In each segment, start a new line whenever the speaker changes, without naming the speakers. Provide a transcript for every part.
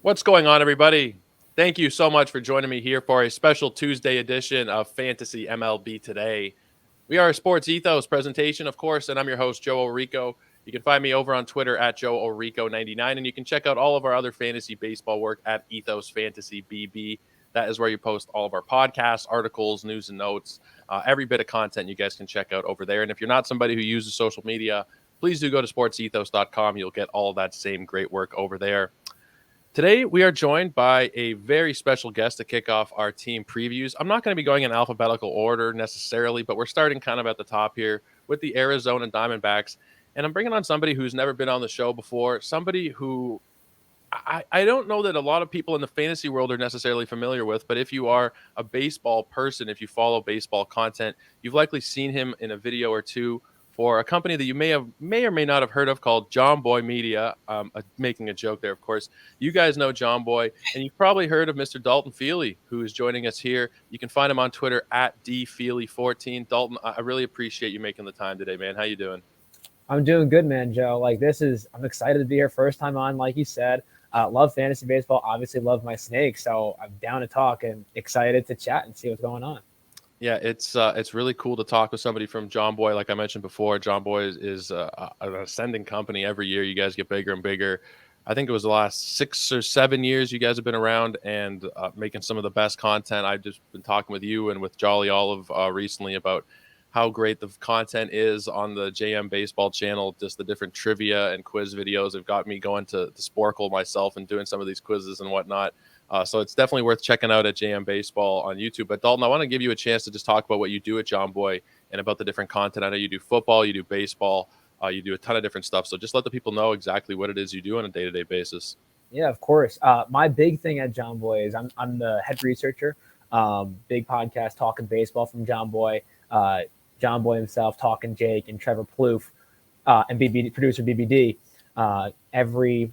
What's going on, everybody? Thank you so much for joining me here for a special Tuesday edition of Fantasy MLB Today. We are a sports ethos presentation, of course, and I'm your host, Joe Orico. You can find me over on Twitter at Joe Orico99, and you can check out all of our other fantasy baseball work at Ethos Fantasy BB. That is where you post all of our podcasts, articles, news and notes, every bit of content you guys can check out over there. And if you're not somebody who uses social media, please do go to sportsethos.com. You'll get all of that same great work over there. Today, we are joined by a very special guest to kick off our team previews. I'm not going to be going in alphabetical order necessarily, but we're starting kind of at the top here with the Arizona Diamondbacks. And I'm bringing on somebody who's never been on the show before, somebody who I don't know that a lot of people in the fantasy world are necessarily familiar with, but if you are a baseball person, if you follow baseball content, you've likely seen him in a video or two for a company that you may or may not have heard of called Jomboy Media. Making a joke there, of course. You guys know Jomboy, and you've probably heard of Mr. Dalton Feely, who is joining us here. You can find him on Twitter at dfeely14. Dalton, I really appreciate you making the time today, man. How you doing?
I'm doing good, man, Joe. I'm excited to be here. First time on, like you said. Love fantasy baseball. Obviously, love my snakes. So I'm down to talk and excited to chat and see what's going on.
Yeah, it's really cool to talk with somebody from Jomboy. Like I mentioned before, Jomboy is an ascending company. Every year, you guys get bigger and bigger. I think it was the last 6 or 7 years you guys have been around and making some of the best content. I've just been talking with you and with Jolly Olive recently about how great the content is on the JM Baseball channel. Just the different trivia and quiz videos have got me going to Sporkle myself and doing some of these quizzes and whatnot. So it's definitely worth checking out at JM Baseball on YouTube. But Dalton, I want to give you a chance to just talk about what you do at Jomboy and about the different content. I know you do football, you do baseball, you do a ton of different stuff. So just let the people know exactly what it is you do on a day-to-day basis.
Yeah, of course. My big thing at John Boy is I'm the head researcher. Big podcast talking baseball from John Boy. John Boy himself talking Jake and Trevor Plouffe and producer BBD. Every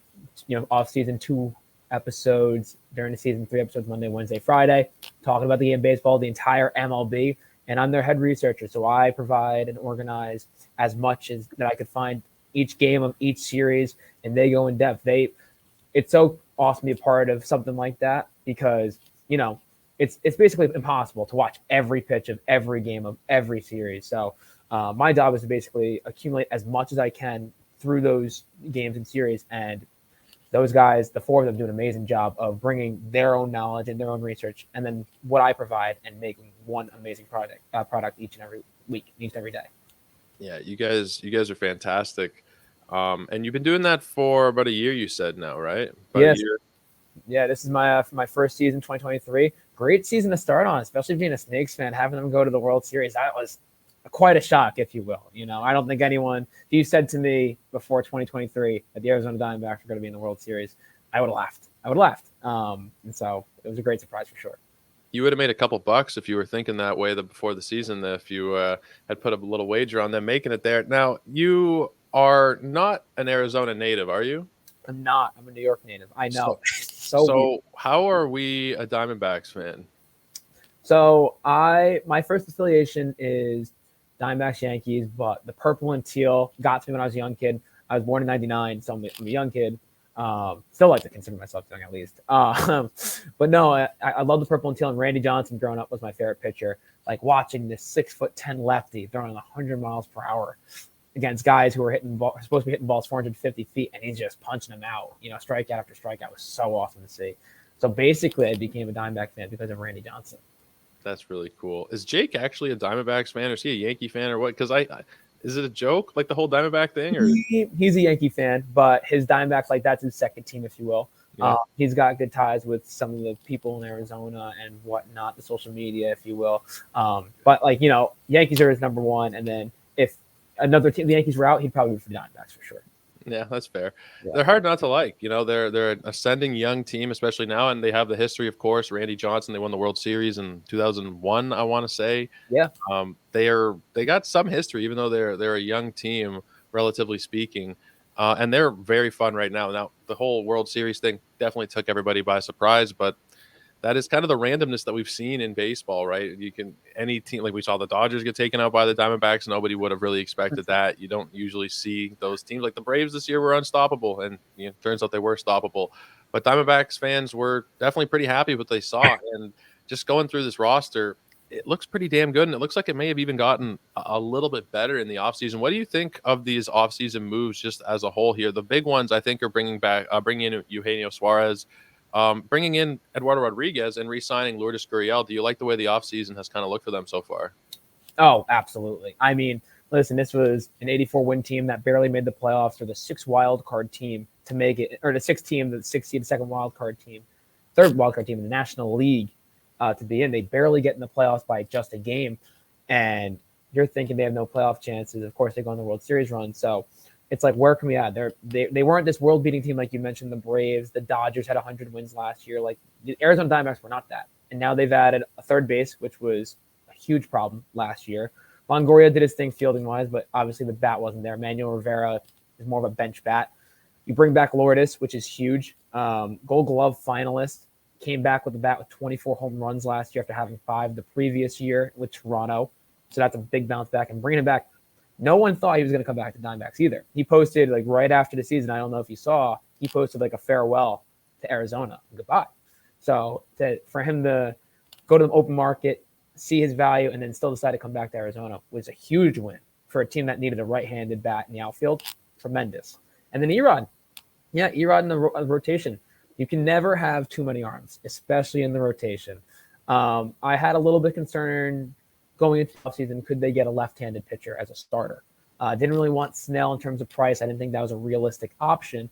off season 2 episodes, during the season 3 episodes, Monday, Wednesday, Friday, talking about the game of baseball, the entire MLB. And I'm their head researcher. So I provide and organize as much as that I could find each game of each series, and they go in depth. It's so awesome to be a part of something like that because, it's basically impossible to watch every pitch of every game of every series. So my job is to basically accumulate as much as I can through those games and series. And those guys, the four of them, do an amazing job of bringing their own knowledge and their own research, and then what I provide, and making one amazing product each and every week, each and every day.
Yeah, you guys are fantastic. And you've been doing that for about a year, you said now, right? About a
Yes,
year.
yeah. This is my first season, 2023. Great season to start on, especially being a Snakes fan, having them go to the World Series. That was quite a shock, if you will. I don't think anyone. If you said to me before 2023 that the Arizona Diamondbacks were going to be in the World Series, I would have laughed. And so it was a great surprise for sure.
You would have made a couple bucks if you were thinking that way before the season, if you had put a little wager on them making it there. Now, you are not an Arizona native, are you?
I'm not. I'm a New York native. I know.
So,
So weird.
so how are we a Diamondbacks fan?
So my first affiliation is Diamondbacks Yankees, but the purple and teal got to me when I was a young kid. I was born in '99, so I'm a young kid. Still like to consider myself young at least. But no, I love the purple and teal. And Randy Johnson growing up was my favorite pitcher. Like watching this 6'10" lefty throwing 100 miles per hour against guys who were supposed to be hitting balls 450 feet, and he's just punching them out. Strikeout after strikeout was so awesome to see. So basically, I became a Diamondback fan because of Randy Johnson.
That's really cool. Is Jake actually a Diamondbacks fan, or is he a Yankee fan, or what? Because is it a joke, like the whole Diamondback thing, or
He's a Yankee fan, but his Diamondbacks, like, that's his second team, if you will.
yeah?
He's got good ties with some of the people in Arizona and whatnot, the social media, if you will. But Yankees are his number one, and then if another team, the Yankees were out, he'd probably be for the Diamondbacks for sure.
Yeah, that's fair.
Yeah.
They're hard not to like. They're an ascending young team, especially now, and they have the history, of course. Randy Johnson, they won the World Series in 2001, I want to say.
Yeah.
They got some history, even though they're a young team, relatively speaking, and they're very fun right now. Now, the whole World Series thing definitely took everybody by surprise, but that is kind of the randomness that we've seen in baseball, right? You can any team, like we saw the Dodgers get taken out by the Diamondbacks. Nobody would have really expected that. You don't usually see those teams like the Braves this year were unstoppable, and turns out they were stoppable. But Diamondbacks fans were definitely pretty happy with what they saw, and just going through this roster, it looks pretty damn good, and it looks like it may have even gotten a little bit better in the offseason. What do you think of these offseason moves just as a whole here? The big ones, I think, are bringing in Eugenio Suarez, bringing in Eduardo Rodriguez, and re-signing Lourdes Gurriel. Do you like the way the offseason has kind of looked for them so far?
Oh, absolutely. I mean, listen, this was an 84-win team that barely made the playoffs, or the 6 wild card team to make it, or the 6th team, the 6th second wild card team, 3rd wild card team in the National League to be in. They barely get in the playoffs by just a game, and you're thinking they have no playoff chances. Of course, they go on the World Series run. So it's like, where can we add? They weren't this world-beating team like you mentioned. The Braves, the Dodgers had 100 wins last year. Like the Arizona Diamondbacks were not that. And now they've added a third base, which was a huge problem last year. Longoria did his thing fielding-wise, but obviously the bat wasn't there. Manuel Rivera is more of a bench bat. You bring back Lourdes, which is huge. Gold Glove finalist. Came back with the bat with 24 home runs last year after having 5 the previous year with Toronto. So that's a big bounce back. And bringing him back, no one thought he was going to come back to Diamondbacks either. He posted, like, right after the season, I don't know if you saw, he posted like a farewell to Arizona. Goodbye. So for him to go to the open market, see his value, and then still decide to come back to Arizona was a huge win for a team that needed a right-handed bat in the outfield. Tremendous. And then Erod. Yeah, Erod in the rotation. You can never have too many arms, especially in the rotation. I had a little bit concerned going into the offseason, could they get a left-handed pitcher as a starter? Didn't really want Snell in terms of price. I didn't think that was a realistic option.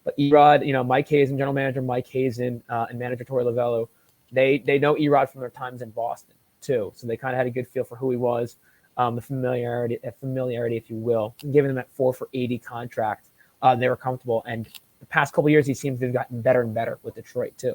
But Erod, Mike Hazen, general manager Mike Hazen, and manager Torey Lovello, they know Erod from their times in Boston too. So they kind of had a good feel for who he was, the familiarity, if you will. Giving him that 4 for $80 contract, they were comfortable. And the past couple of years, he seems to have gotten better and better with Detroit too.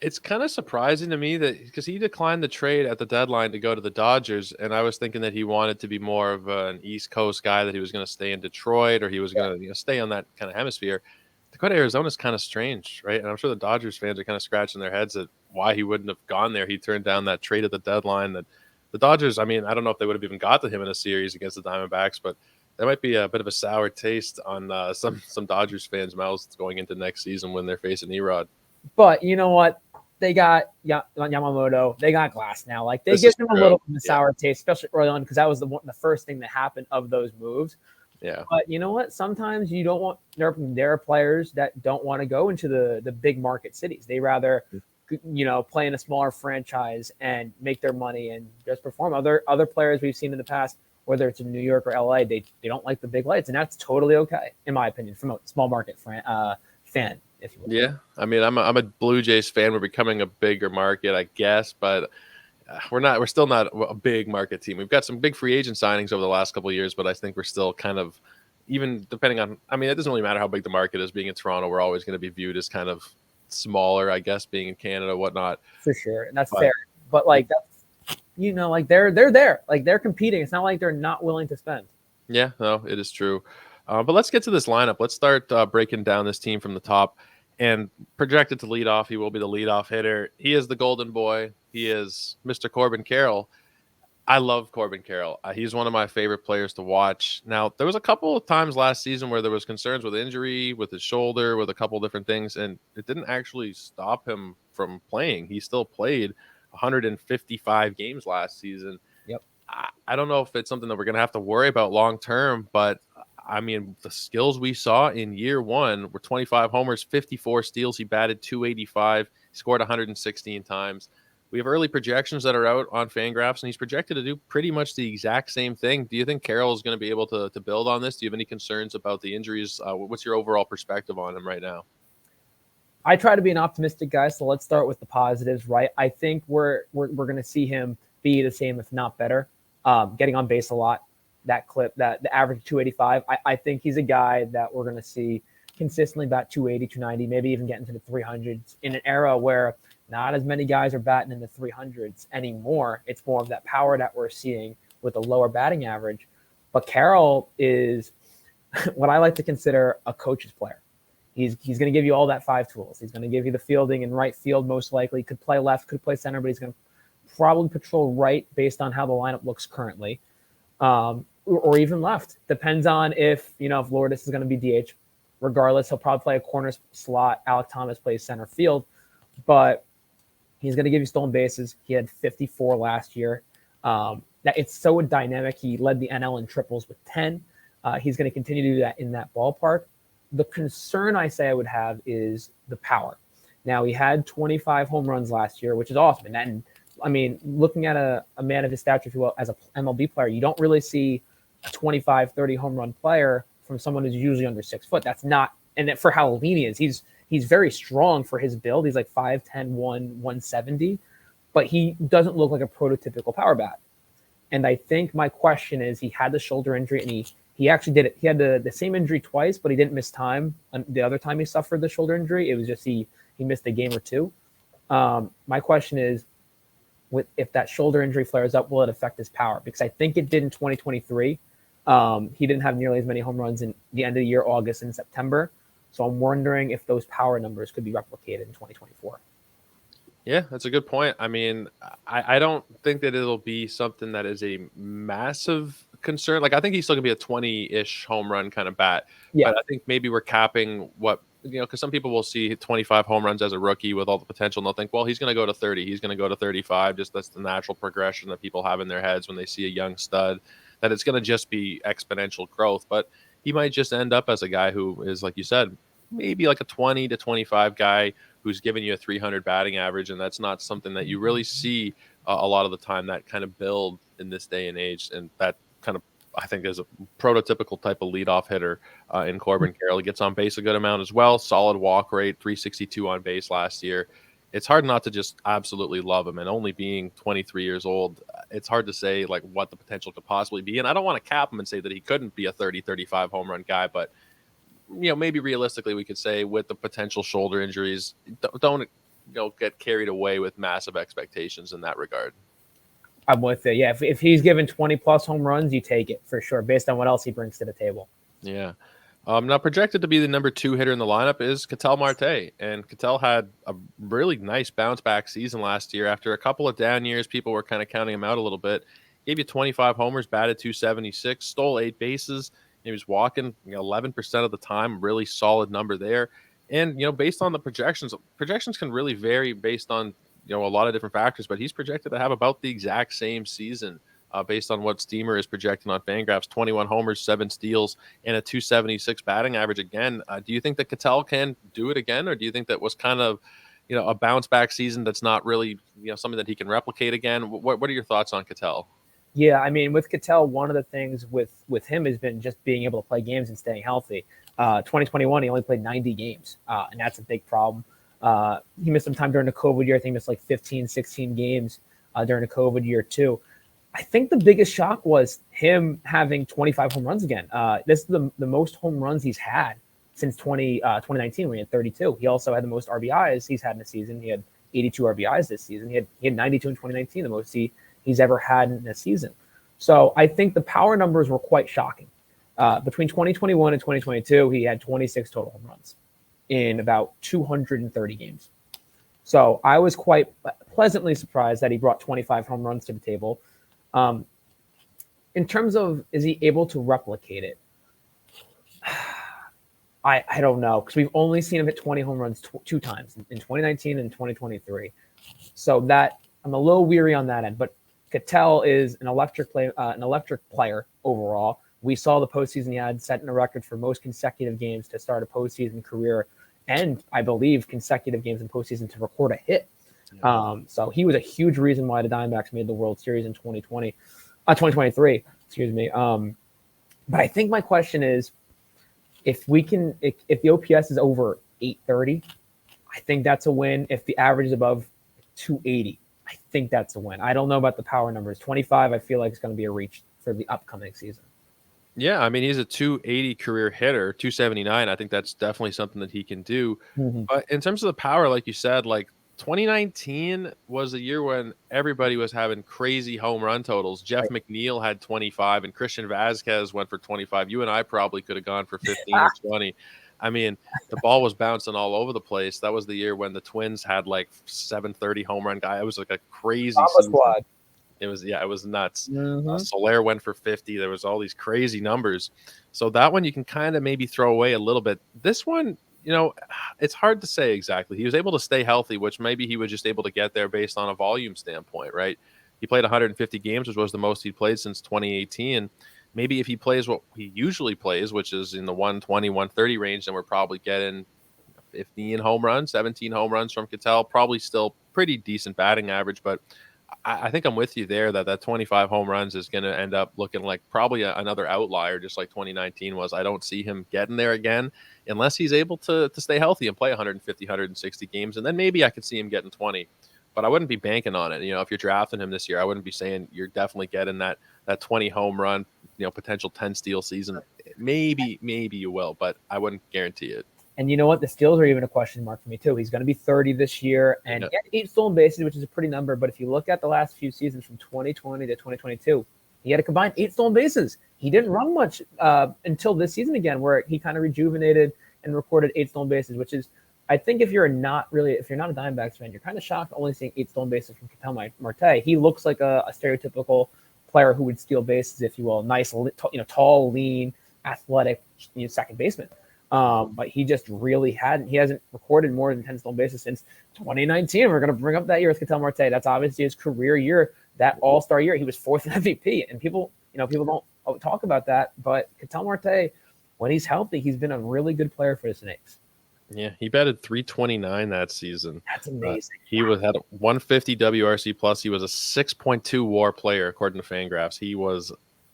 It's kind of surprising to me that because he declined the trade at the deadline to go to the Dodgers, and I was thinking that he wanted to be more of an East Coast guy, that he was going to stay in Detroit, or he was going to stay on that kind of hemisphere. To go to Arizona is kind of strange, right? And I'm sure the Dodgers fans are kind of scratching their heads at why he wouldn't have gone there. He turned down that trade at the deadline. That the Dodgers, I mean, I don't know if they would have even got to him in a series against the Diamondbacks, but there might be a bit of a sour taste on some Dodgers fans' mouths going into next season when they're facing Erod.
But you know what? They got Yamamoto. They got Glass now. Like, they
This
give
is
them a
true.
little bit of sour taste, especially early on, because that was the first thing that happened of those moves.
Yeah.
But you know what? Sometimes you don't want – there are players that don't want to go into the big market cities. They rather, play in a smaller franchise and make their money and just perform. Other players we've seen in the past, whether it's in New York or LA, they don't like the big lights, and that's totally okay, in my opinion, from a small market fan. If you will.
Yeah, I mean, I'm a Blue Jays fan. We're becoming a bigger market, I guess, but we're still not a big market team. We've got some big free agent signings over the last couple of years, but I think we're still kind of, even depending on, I mean, it doesn't really matter how big the market is. Being in Toronto, we're always going to be viewed as kind of smaller, I guess, being in Canada, whatnot.
For sure, and that's fair. But like, that's, like they're there, like they're competing. It's not like they're not willing to spend.
Yeah, no, it is true. But let's get to this lineup. Let's start breaking down this team from the top. And projected to lead off, he will be the leadoff hitter. He is the golden boy. He is Mr. Corbin Carroll. I love Corbin Carroll. He's one of my favorite players to watch. Now, there was a couple of times last season where there was concerns with injury, with his shoulder, with a couple of different things, and it didn't actually stop him from playing. He still played 155 games last season.
Yep.
I don't know if it's something that we're going to have to worry about long term, but I mean, the skills we saw in year one were 25 homers, 54 steals. He batted 285, scored 116 times. We have early projections that are out on Fangraphs, and he's projected to do pretty much the exact same thing. Do you think Carroll is going to be able to build on this? Do you have any concerns about the injuries? What's your overall perspective on him right now?
I try to be an optimistic guy, so let's start with the positives, right? I think we're going to see him be the same, if not better, getting on base a lot. That clip, that the average 285, I think he's a guy that we're going to see consistently about 280, 290, maybe even get into the 300s in an era where not as many guys are batting in the 300s anymore. It's more of that power that we're seeing with a lower batting average. But Carroll is what I like to consider a coach's player. He's going to give you all that 5 tools. He's going to give you the fielding in right field, most likely. Could play left, could play center, but he's going to probably patrol right based on how the lineup looks currently, or even left. Depends on if Lourdes is going to be DH. Regardless, he'll probably play a corner slot. Alek Thomas plays center field, but he's going to give you stolen bases. He had 54 last year. That it's so dynamic. He led the NL in triples with 10. He's going to continue to do that in that ballpark. The concern I would have is the power. Now, he had 25 home runs last year, which is awesome. And I mean, looking at a man of his stature, if you will, as an MLB player, you don't really see a 25, 30 home run player from someone who's usually under 6 foot. That's not, and for how lean he is, he's very strong for his build. He's like 5'10", 170, but he doesn't look like a prototypical power bat. And I think my question is, he had the shoulder injury, and he actually did it. He had the same injury twice, but he didn't miss time. And the other time he suffered the shoulder injury, it was just he missed a game or two. My question is, if that shoulder injury flares up, will it affect his power? Because I think it did in 2023. He didn't have nearly as many home runs in the end of the year, August and September. So I'm wondering if those power numbers could be replicated in 2024.
Yeah, that's a good point. I mean, I don't think that it'll be something that is a massive concern. Like, I think he's still going to be a 20-ish home run kind of bat.
Yeah.
But I think maybe we're capping what, because some people will see 25 home runs as a rookie with all the potential, and they'll think, well, he's going to go to 30. He's going to go to 35. Just that's the natural progression that people have in their heads when they see a young stud, that it's going to just be exponential growth. But he might just end up as a guy who is, like you said, maybe like a 20 to 25 guy who's giving you a 300 batting average, and that's not something that you really see a lot of the time, that kind of build in this day and age. And that kind of, I think, is a prototypical type of leadoff hitter in Corbin Carroll. He gets on base a good amount as well. Solid walk rate, 362 on base last year. It's hard not to just absolutely love him. And only being 23 years old, it's hard to say like what the potential could possibly be. And I don't want to cap him and say that he couldn't be a 30, 35 home run guy, but maybe realistically we could say with the potential shoulder injuries, don't get carried away with massive expectations in that regard.
I'm with it. Yeah, if he's given 20 plus home runs, you take it for sure, based on what else he brings to the table.
Yeah. Now projected to be the number 2 hitter in the lineup is Ketel Marte, and Ketel had a really nice bounce back season last year. After a couple of down years, people were kind of counting him out a little bit. Gave you 25 homers, batted 276, stole 8 bases. He was walking 11% of the time, really solid number there. And, based on the projections can really vary based on, a lot of different factors, but he's projected to have about the exact same season based on what Steamer is projecting on Fangraphs: 21 homers, 7 steals, and a 276 batting average again. Do you think that Ketel can do it again, or do you think that was kind of, a bounce back season that's not really, something that he can replicate again? What are your thoughts on Ketel?
Yeah, I mean, with Ketel, one of the things with him has been just being able to play games and staying healthy. 2021, he only played 90 games, and that's a big problem. He missed some time during the COVID year. I think he missed like 15, 16 games during the COVID year too. I think the biggest shock was him having 25 home runs again. This is the most home runs he's had since 2019 when he had 32. He also had the most RBIs he's had in a season. He had 82 RBIs this season. He had 92 in 2019, the most he's ever had in a season. So I think the power numbers were quite shocking. Between 2021 and 2022, he had 26 total home runs in about 230 games. So I was quite pleasantly surprised that he brought 25 home runs to the table. In terms of, is he able to replicate it? I don't know, because we've only seen him hit 20 home runs 2 times, in 2019 and 2023. So that I'm a little weary on that end, but Ketel is an electric player overall. We saw the postseason he had, setting a record for most consecutive games to start a postseason career, and I believe consecutive games in postseason to record a hit. Yeah. So he was a huge reason why the Diamondbacks made the World Series in 2023. Excuse me. But I think my question is, if the OPS is over 830, I think that's a win. If the average is above 280, I think that's a win. I don't know about the power numbers. 25, I feel like it's going to be a reach for the upcoming season.
Yeah, I mean, he's a 280 career hitter, 279. I think that's definitely something that he can do. Mm-hmm. But in terms of the power, like you said, like 2019 was a year when everybody was having crazy home run totals. Jeff McNeil had 25 and Christian Vazquez went for 25. You and I probably could have gone for 15 or 20. I mean, the ball was bouncing all over the place. That was the year when the Twins had like 730 home run guy. It was like a crazy
Mamba
season.
squad.
It was nuts.
Mm-hmm.
Soler went for 50. There was all these crazy numbers. So that one you can kind of maybe throw away a little bit. This one, it's hard to say exactly. He was able to stay healthy, which maybe he was just able to get there based on a volume standpoint, right? He played 150 games, which was the most he'd played since 2018. Maybe if he plays what he usually plays, which is in the 120, 130 range, then we're probably getting 15 home runs, 17 home runs from Ketel. Probably still pretty decent batting average, but I think I'm with you there that 25 home runs is going to end up looking like probably another outlier, just like 2019 was. I don't see him getting there again unless he's able to stay healthy and play 150, 160 games. And then maybe I could see him getting 20, but I wouldn't be banking on it. If you're drafting him this year, I wouldn't be saying you're definitely getting that 20 home run, potential 10 steal season. Maybe you will, but I wouldn't guarantee it.
And you know what? The steals are even a question mark for me, too. He's going to be 30 this year, and he had 8 stolen bases, which is a pretty number. But if you look at the last few seasons from 2020 to 2022, he had a combined 8 stolen bases. He didn't run much until this season again, where he kind of rejuvenated and recorded 8 stolen bases, which is, I think if you're not a Diamondbacks fan, you're kind of shocked only seeing 8 stolen bases from Ketel Marte. He looks like a stereotypical player who would steal bases, if you will. Nice, tall, lean, athletic second baseman. But he just really hasn't recorded more than 10 stolen bases since 2019. We're going to bring up that year with Ketel Marte. That's obviously his career year, that all-star year. He was 4th in MVP, and people don't talk about that, but Ketel Marte, when he's healthy, he's been a really good player for the Snakes.
Yeah, he batted 329 that season.
That's amazing.
He had 150 WRC plus. He was a 6.2 WAR player according to Fangraphs. He was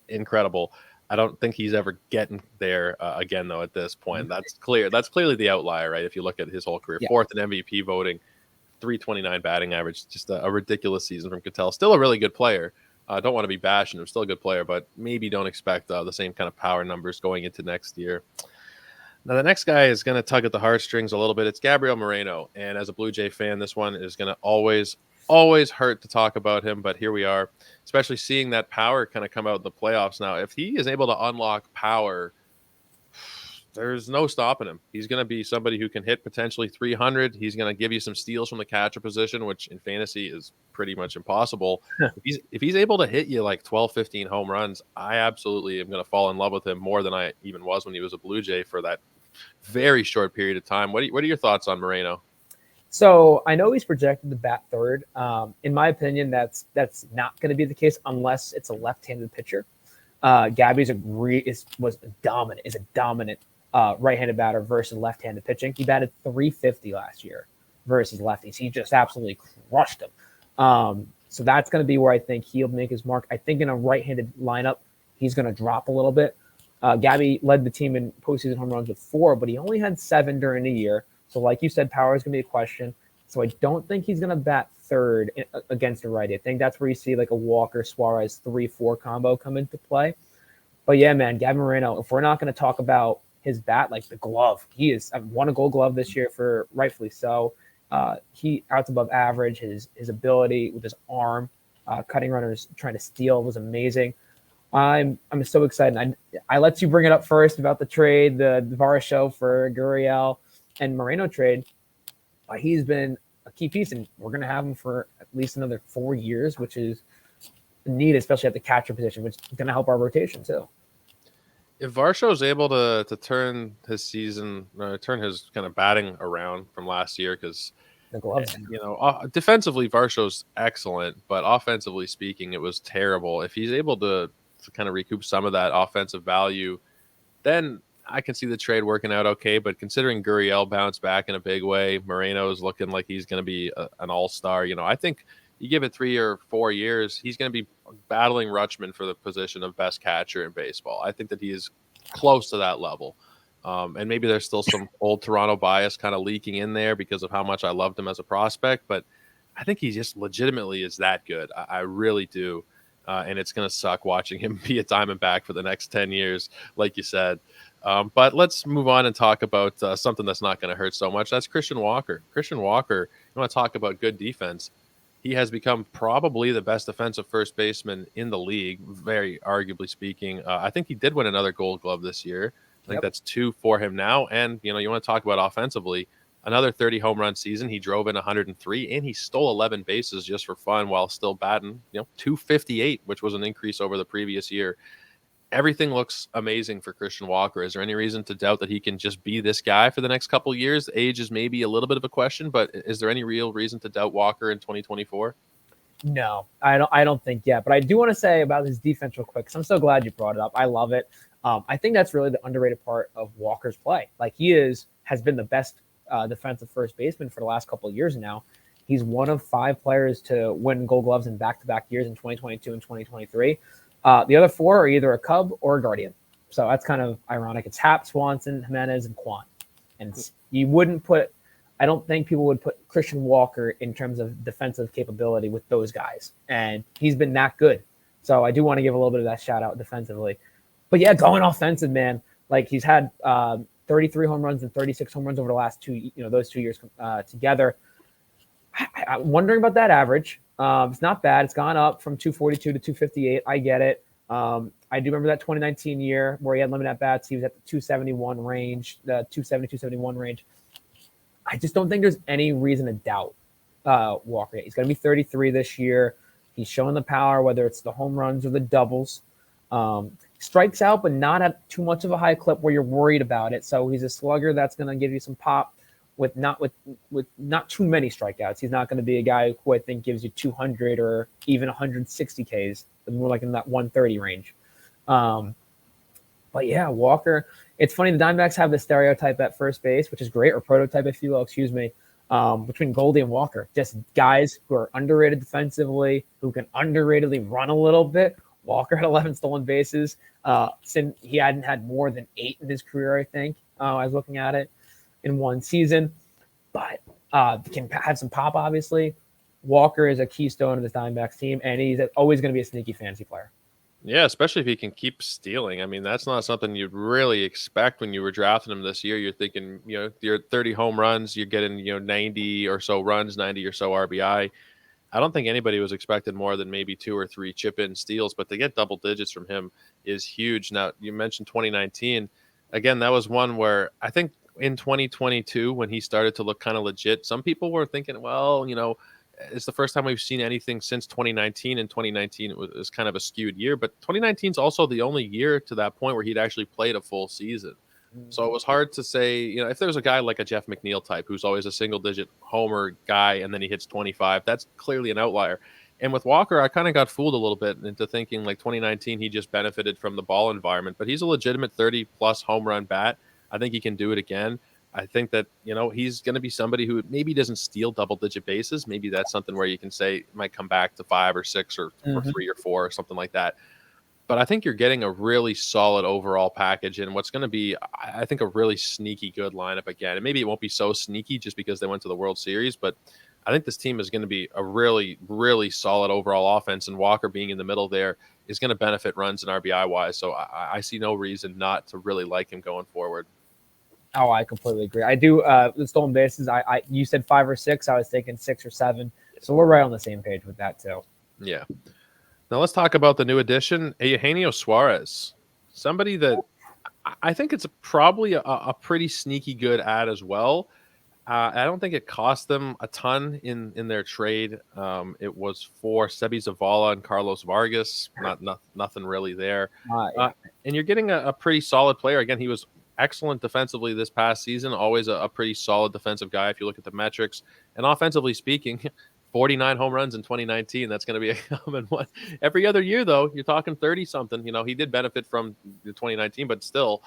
incredible. I don't think he's ever getting there again, though, at this point. That's clear. That's clearly the outlier, right? If you look at his whole career, 4th in MVP voting, 329 batting average, just a ridiculous season from Ketel. Still a really good player. Don't want to be bashing him. Still a good player, but maybe don't expect the same kind of power numbers going into next year. Now, the next guy is going to tug at the heartstrings a little bit. It's Gabriel Moreno. And as a Blue Jay fan, this one is going to always hurt to talk about him, but here we are, especially seeing that power kind of come out in the playoffs now. If he is able to unlock power, there's no stopping him. He's going to be somebody who can hit potentially 300. He's going to give you some steals from the catcher position, which in fantasy is pretty much impossible. If he's able to hit you like 12, 15 home runs, I absolutely am going to fall in love with him more than I even was when he was a Blue Jay for that very short period of time. What are your thoughts on Moreno?
So I know he's projected to bat 3rd. In my opinion, that's not going to be the case unless it's a left-handed pitcher. Gabby's is a dominant right-handed batter versus left-handed pitching. He batted 350 last year versus lefties. He just absolutely crushed him. So that's going to be where I think he'll make his mark. I think in a right-handed lineup, he's going to drop a little bit. Gabby led the team in postseason home runs with 4, but he only had 7 during the year. So like you said, power is going to be a question. So I don't think he's going to bat 3rd against a righty. I think that's where you see like a Walker-Suarez 3-4 combo come into play. But yeah, man, Gavin Moreno, if we're not going to talk about his bat, like the glove, he is won a Gold Glove this year for rightfully so. He outs above average. His ability with his arm, cutting runners, trying to steal was amazing. I'm so excited. I let you bring it up first about the trade, the Varsho for Gurriel and Moreno trade. He's been a key piece, and we're going to have him for at least another 4 years, which is neat, especially at the catcher position, which is going to help our rotation too.
If Varsho is able to turn his season, turn his kind of batting around from last year, because
the gloves,
defensively Varsho's excellent, but offensively speaking, it was terrible. If he's able to kind of recoup some of that offensive value, then I can see the trade working out okay. But considering Gurriel bounced back in a big way, Moreno is looking like he's going to be an all-star. I think you give it 3 or 4 years, he's going to be battling Rutschman for the position of best catcher in baseball. I think that he is close to that level. And maybe there's still some old Toronto bias kind of leaking in there because of how much I loved him as a prospect. But I think he just legitimately is that good. I really do. And it's going to suck watching him be a Diamondback for the next 10 years, like you said. But let's move on and talk about something that's not going to hurt so much. That's Christian Walker. Christian Walker, you want to talk about good defense. He has become probably the best defensive first baseman in the league, very arguably speaking. I think he did win another Gold Glove this year. I think that's 2 for him now. And, you want to talk about offensively, another 30 home run season. He drove in 103 and he stole 11 bases just for fun while still batting, 258, which was an increase over the previous year. Everything looks amazing for Christian Walker. Is there any reason to doubt that he can just be this guy for the next couple of years? Age is maybe a little bit of a question, but is there any real reason to doubt Walker in 2024?
No, I don't think yet. But I do want to say about his defense real quick, because I'm so glad you brought it up. I love it. I think that's really the underrated part of Walker's play. Like, he has been the best defensive first baseman for the last couple of years now. He's one of 5 players to win Gold Gloves in back-to-back years in 2022 and 2023. The other 4 are either a Cub or a Guardian. So that's kind of ironic. It's Happ, Swanson, Jimenez, and Kwan. And you wouldn't put – I don't think people would put Christian Walker in terms of defensive capability with those guys. And he's been that good. So I do want to give a little bit of that shout-out defensively. But, yeah, going offensive, man. Like, he's had 33 home runs and 36 home runs over the last those 2 years together. I'm wondering about that average. It's not bad. It's gone up from 242 to 258. I get it. I do remember that 2019 year where he had limited at-bats. He was at the 271 range, the 270, 271 range. I just don't think there's any reason to doubt Walker. He's going to be 33 this year. He's showing the power, whether it's the home runs or the doubles. Strikes out, but not at too much of a high clip where you're worried about it. So he's a slugger that's going to give you some pop with not too many strikeouts. He's not going to be a guy who I think gives you 200 or even 160 Ks, but more like in that 130 range. But yeah, Walker. It's funny, the Diamondbacks have the stereotype at first base, which is great, or prototype, if you will, between Goldie and Walker. Just guys who are underrated defensively, who can underratedly run a little bit. Walker had 11 stolen bases. Since he hadn't had more than 8 in his career, I think. I was looking at it in one season. But can have some pop, obviously. Walker is a keystone of this Diamondbacks team, and he's always going to be a sneaky fantasy player.
Yeah, especially if he can keep stealing. I mean, that's not something you'd really expect when you were drafting him this year. You're thinking, you're 30 home runs, you're getting, 90 or so runs, 90 or so RBI. I don't think anybody was expecting more than maybe 2 or 3 chip-in steals, but to get double digits from him is huge. Now, you mentioned 2019. Again, that was one where I think in 2022, when he started to look kind of legit, some people were thinking, well, it's the first time we've seen anything since 2019. And 2019 it was kind of a skewed year, but 2019 is also the only year to that point where he'd actually played a full season. So it was hard to say, if there's a guy like a Jeff McNeil type who's always a single-digit homer guy and then he hits 25, that's clearly an outlier. And with Walker, I kind of got fooled a little bit into thinking like 2019, he just benefited from the ball environment, but he's a legitimate 30-plus home run bat. I think he can do it again. I think that, he's going to be somebody who maybe doesn't steal double-digit bases. Maybe that's something where you can say it might come back to 5 or 6 or 3 or 4 or something like that. But I think you're getting a really solid overall package and what's going to be, I think, a really sneaky good lineup again. And maybe it won't be so sneaky just because they went to the World Series, but I think this team is going to be a really, really solid overall offense, and Walker being in the middle there is going to benefit runs and RBI-wise. So I see no reason not to really like him going forward.
Oh, I completely agree. I do. The stolen bases, you said 5 or 6. I was thinking 6 or 7. So we're right on the same page with that too.
Yeah. Now let's talk about the new addition, Eugenio Suarez. Somebody that I think it's probably a pretty sneaky good ad as well. I don't think it cost them a ton in their trade. It was for Sebi Zavala and Carlos Vargas. Nothing really there. And you're getting a pretty solid player. Again, he was excellent defensively this past season. Always a pretty solid defensive guy if you look at the metrics. And offensively speaking, 49 home runs in 2019. That's going to be a common one. Every other year, though, you're talking 30-something. He did benefit from the 2019, but still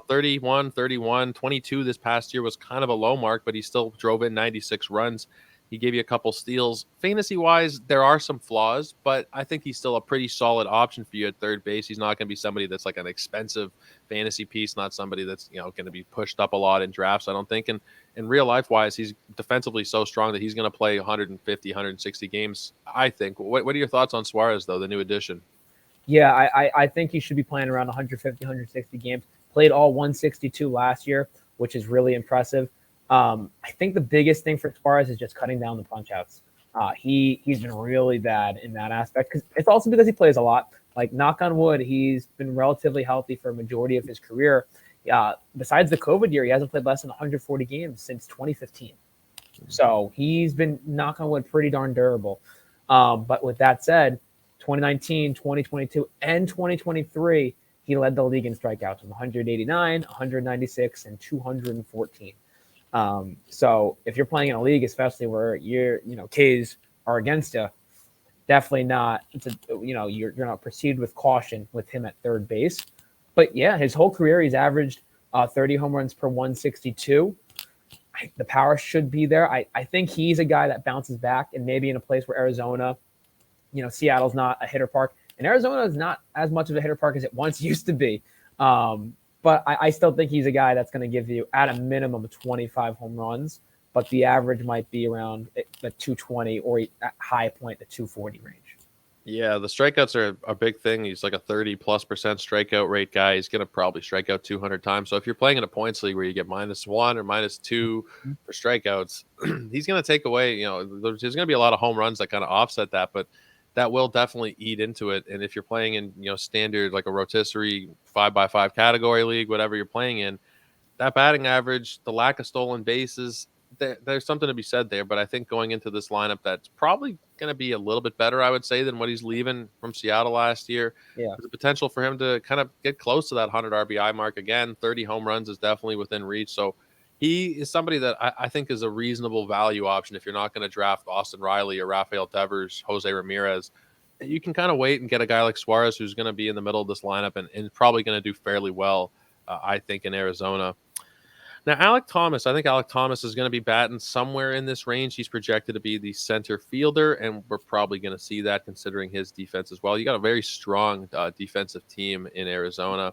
31, 31, 22 this past year was kind of a low mark, but he still drove in 96 runs. He gave you a couple steals. Fantasy-wise, there are some flaws, but I think he's still a pretty solid option for you at third base. He's not going to be somebody that's like an expensive fantasy piece, not somebody that's going to be pushed up a lot in drafts, I don't think. And in real life-wise, he's defensively so strong that he's going to play 150, 160 games, I think. What are your thoughts on Suarez, though, the new addition?
Yeah, I think he should be playing around 150, 160 games. Played all 162 last year, which is really impressive. I think the biggest thing for Suarez is just cutting down the punch outs. He's been really bad in that aspect. It's also because he plays a lot. Like, knock on wood, he's been relatively healthy for a majority of his career. Besides the COVID year, he hasn't played less than 140 games since 2015. So he's been, knock on wood, pretty darn durable. But with that said, 2019, 2022, and 2023, he led the league in strikeouts with 189, 196, and 214. So if you're playing in a league, especially where Ks are against you, definitely not. You're not proceed with caution with him at third base. But yeah, his whole career he's averaged 30 home runs per 162. The power should be there. I think he's a guy that bounces back, and maybe in a place where Arizona, Seattle's not a hitter park, and Arizona is not as much of a hitter park as it once used to be. But I still think he's a guy that's going to give you at a minimum of 25 home runs, but the average might be around the 220 or at high point the 240 range.
Yeah, the strikeouts are a big thing. He's like a 30+% strikeout rate guy. He's going to probably strike out 200 times. So if you're playing in a points league where you get -1 or -2 for strikeouts, he's going to take away, there's going to be a lot of home runs that kind of offset that, but that will definitely eat into it. And if you're playing in, standard, like a rotisserie 5x5 category league, whatever you're playing in, that batting average, the lack of stolen bases, there's something to be said there. But I think going into this lineup, that's probably going to be a little bit better, I would say, than what he's leaving from Seattle last year.
Yeah.
There's a potential for him to kind of get close to that 100 RBI mark again. 30 home runs is definitely within reach. So he is somebody that I think is a reasonable value option if you're not going to draft Austin Riley or Rafael Devers, Jose Ramirez. You can kind of wait and get a guy like Suarez who's going to be in the middle of this lineup and probably going to do fairly well, I think, in Arizona. Now, Alek Thomas, I think Alek Thomas is going to be batting somewhere in this range. He's projected to be the center fielder, and we're probably going to see that considering his defense as well. You got a very strong defensive team in Arizona.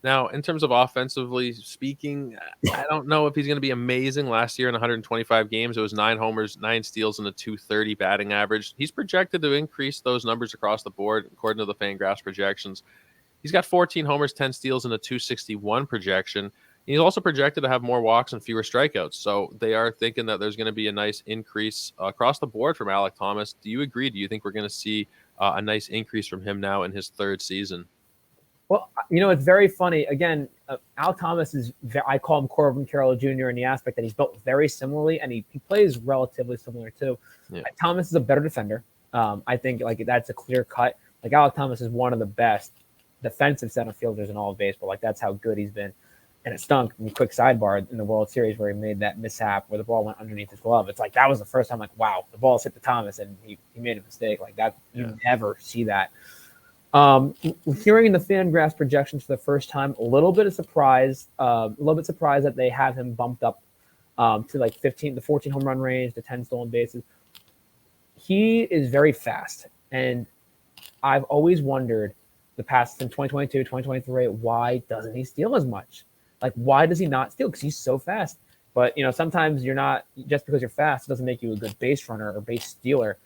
Now, in terms of offensively speaking, I don't know if he's going to be amazing. Last year in 125 games, it was 9 homers, 9 steals, and a 230 batting average. He's projected to increase those numbers across the board, according to the Fangraphs projections. He's got 14 homers, 10 steals, and a 261 projection. He's also projected to have more walks and fewer strikeouts. So they are thinking that there's going to be a nice increase across the board from Alek Thomas. Do you agree? Do you think we're going to see a nice increase from him now in his 3rd season?
Well, it's very funny. Again, Alek Thomas I call him Corbin Carroll Jr. in the aspect that he's built very similarly, and he plays relatively similar too. Yeah. Thomas is a better defender. I think that's a clear cut. Alek Thomas is one of the best defensive center fielders in all of baseball. That's how good he's been. And it stunk. Quick sidebar, in the World Series where he made that mishap where the ball went underneath his glove. It's that was the first time, wow, the ball's hit the Thomas and he made a mistake. That you never see that. Hearing in the Fangraphs projections for the first time, a little bit surprised that they have him bumped up to 15 to 14 home run range, to 10 stolen bases. He is very fast, and I've always wondered the past in 2022, 2023, why doesn't he steal as much? Why does he not steal? Because he's so fast. But, sometimes you're not, just because you're fast, it doesn't make you a good base runner or base stealer.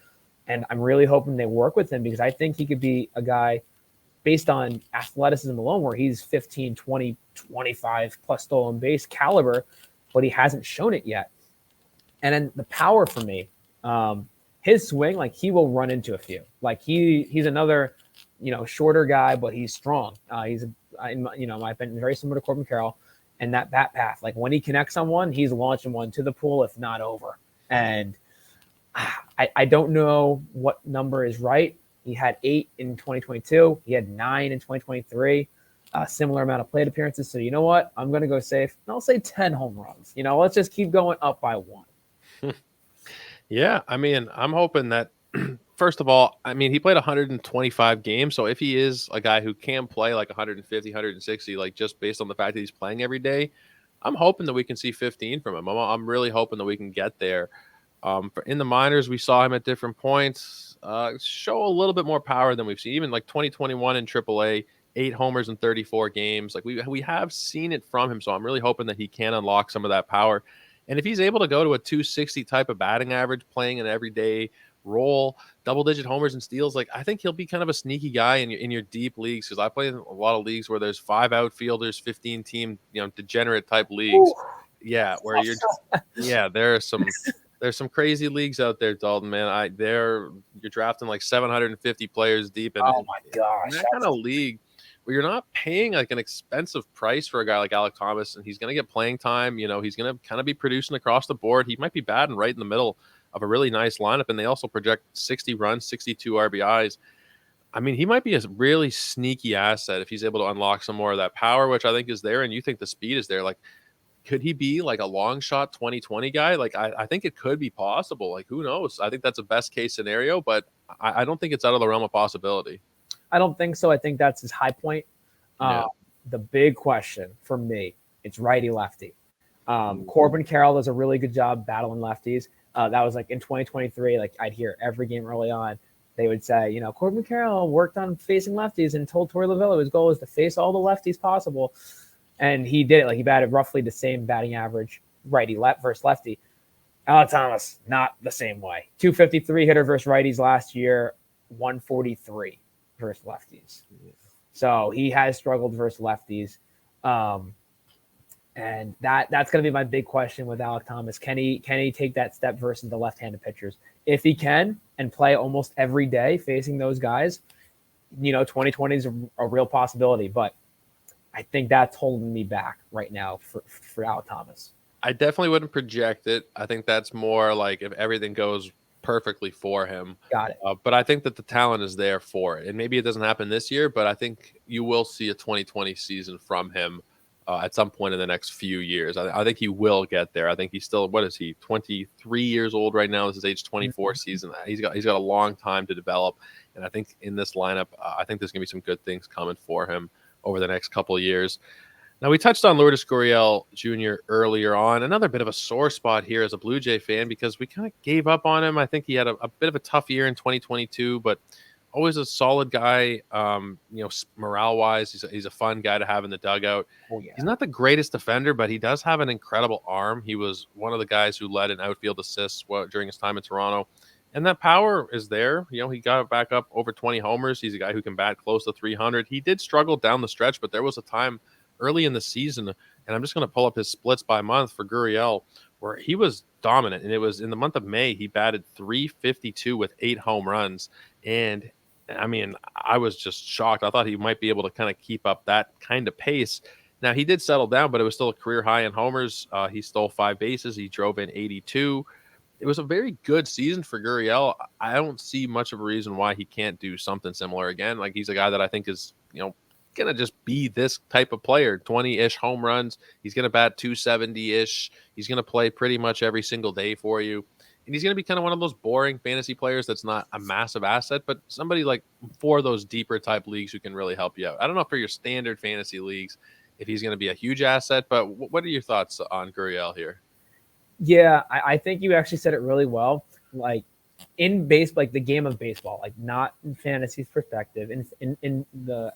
And I'm really hoping they work with him because I think he could be a guy based on athleticism alone where he's 15, 20, 25 plus stolen base caliber, but he hasn't shown it yet. And then the power for me, his swing, he will run into a few. He's another, shorter guy, but he's strong. He's, my opinion, very similar to Corbin Carroll. And that bat path, when he connects on one, he's launching one to the pool, if not over. And I don't know what number is right. He had 8 in 2022. He had 9 in 2023. A similar amount of plate appearances. So you know what? I'm going to go safe. I'll say 10 home runs. Let's just keep going up by 1.
Yeah, I'm hoping that, first of all, he played 125 games. So if he is a guy who can play 150, 160, just based on the fact that he's playing every day, I'm hoping that we can see 15 from him. I'm really hoping that we can get there. In the minors, we saw him at different points show a little bit more power than we've seen. Even 2021 in AAA, 8 homers in 34 games. We have seen it from him, so I'm really hoping that he can unlock some of that power. And if he's able to go to a 260 type of batting average, playing an everyday role, double-digit homers and steals, I think he'll be kind of a sneaky guy in your deep leagues, because I play in a lot of leagues where there's 5 outfielders, 15 team, degenerate type leagues. Ooh. Yeah, where there's some crazy leagues out there, Dalton, man. You're drafting 750 players deep. And
oh my gosh.
that kind of league where you're not paying like an expensive price for a guy like Alek Thomas, and he's going to get playing time. He's going to kind of be producing across the board. He might be batting right in the middle of a really nice lineup, and they also project 60 runs, 62 RBIs. I mean, he might be a really sneaky asset if he's able to unlock some more of that power, which I think is there, and you think the speed is there. Like, could he be like a long shot 2020 guy? Like, I think it could be possible. Like, who knows? I think that's a best case scenario, but I don't think it's out of the realm of possibility.
I don't think so. I think that's his high point.
Yeah.
The big question for me, it's righty lefty. Corbin Carroll does a really good job battling lefties. That was like in 2023. Like I'd hear every game early on, they would say, Corbin Carroll worked on facing lefties and told Torey Lovullo his goal is to face all the lefties possible. And he did it. Like he batted roughly the same batting average, righty versus lefty. Alek Thomas, not the same way. 253 hitter versus righties last year, 143 versus lefties. So he has struggled versus lefties. And that's going to be my big question with Alek Thomas. Can he take that step versus the left-handed pitchers? If he can and play almost every day facing those guys, 2020 is a real possibility. But I think that's holding me back right now for Alek Thomas.
I definitely wouldn't project it. I think that's more like if everything goes perfectly for him.
Got it.
But I think that the talent is there for it. And maybe it doesn't happen this year, but I think you will see a 2020 season from him at some point in the next few years. I think he will get there. I think he's still, what is he, 23 years old right now? This is age 24 season. He's got a long time to develop. And I think in this lineup, I think there's going to be some good things coming for him over the next couple of years. Now, we touched on Lourdes Gurriel Jr. earlier on. Another bit of a sore spot here as a Blue Jay fan because we kind of gave up on him. I think he had a bit of a tough year in 2022, but always a solid guy, morale-wise. He's a fun guy to have in the dugout.
Oh, yeah.
He's not the greatest defender, but he does have an incredible arm. He was one of the guys who led in outfield assists during his time in Toronto. And that power is there. He got back up over 20 homers. He's a guy who can bat close to 300. He did struggle down the stretch, but there was a time early in the season, and I'm just going to pull up his splits by month for Gurriel, where he was dominant. And it was in the month of May, he batted .352 with 8 home runs. And I mean, I was just shocked. I thought he might be able to kind of keep up that kind of pace. Now, he did settle down, but it was still a career high in homers. He stole 5 bases. He drove in 82. It was a very good season for Gurriel. I don't see much of a reason why he can't do something similar again. Like, he's a guy that I think is, going to just be this type of player, 20-ish home runs. He's going to bat 270-ish. He's going to play pretty much every single day for you. And he's going to be kind of one of those boring fantasy players that's not a massive asset, but somebody like for those deeper type leagues who can really help you out. I don't know for your standard fantasy leagues if he's going to be a huge asset, but what are your thoughts on Gurriel here?
Yeah, I think you actually said it really well. Like in baseball, like the game of baseball, like not in fantasy's perspective, in the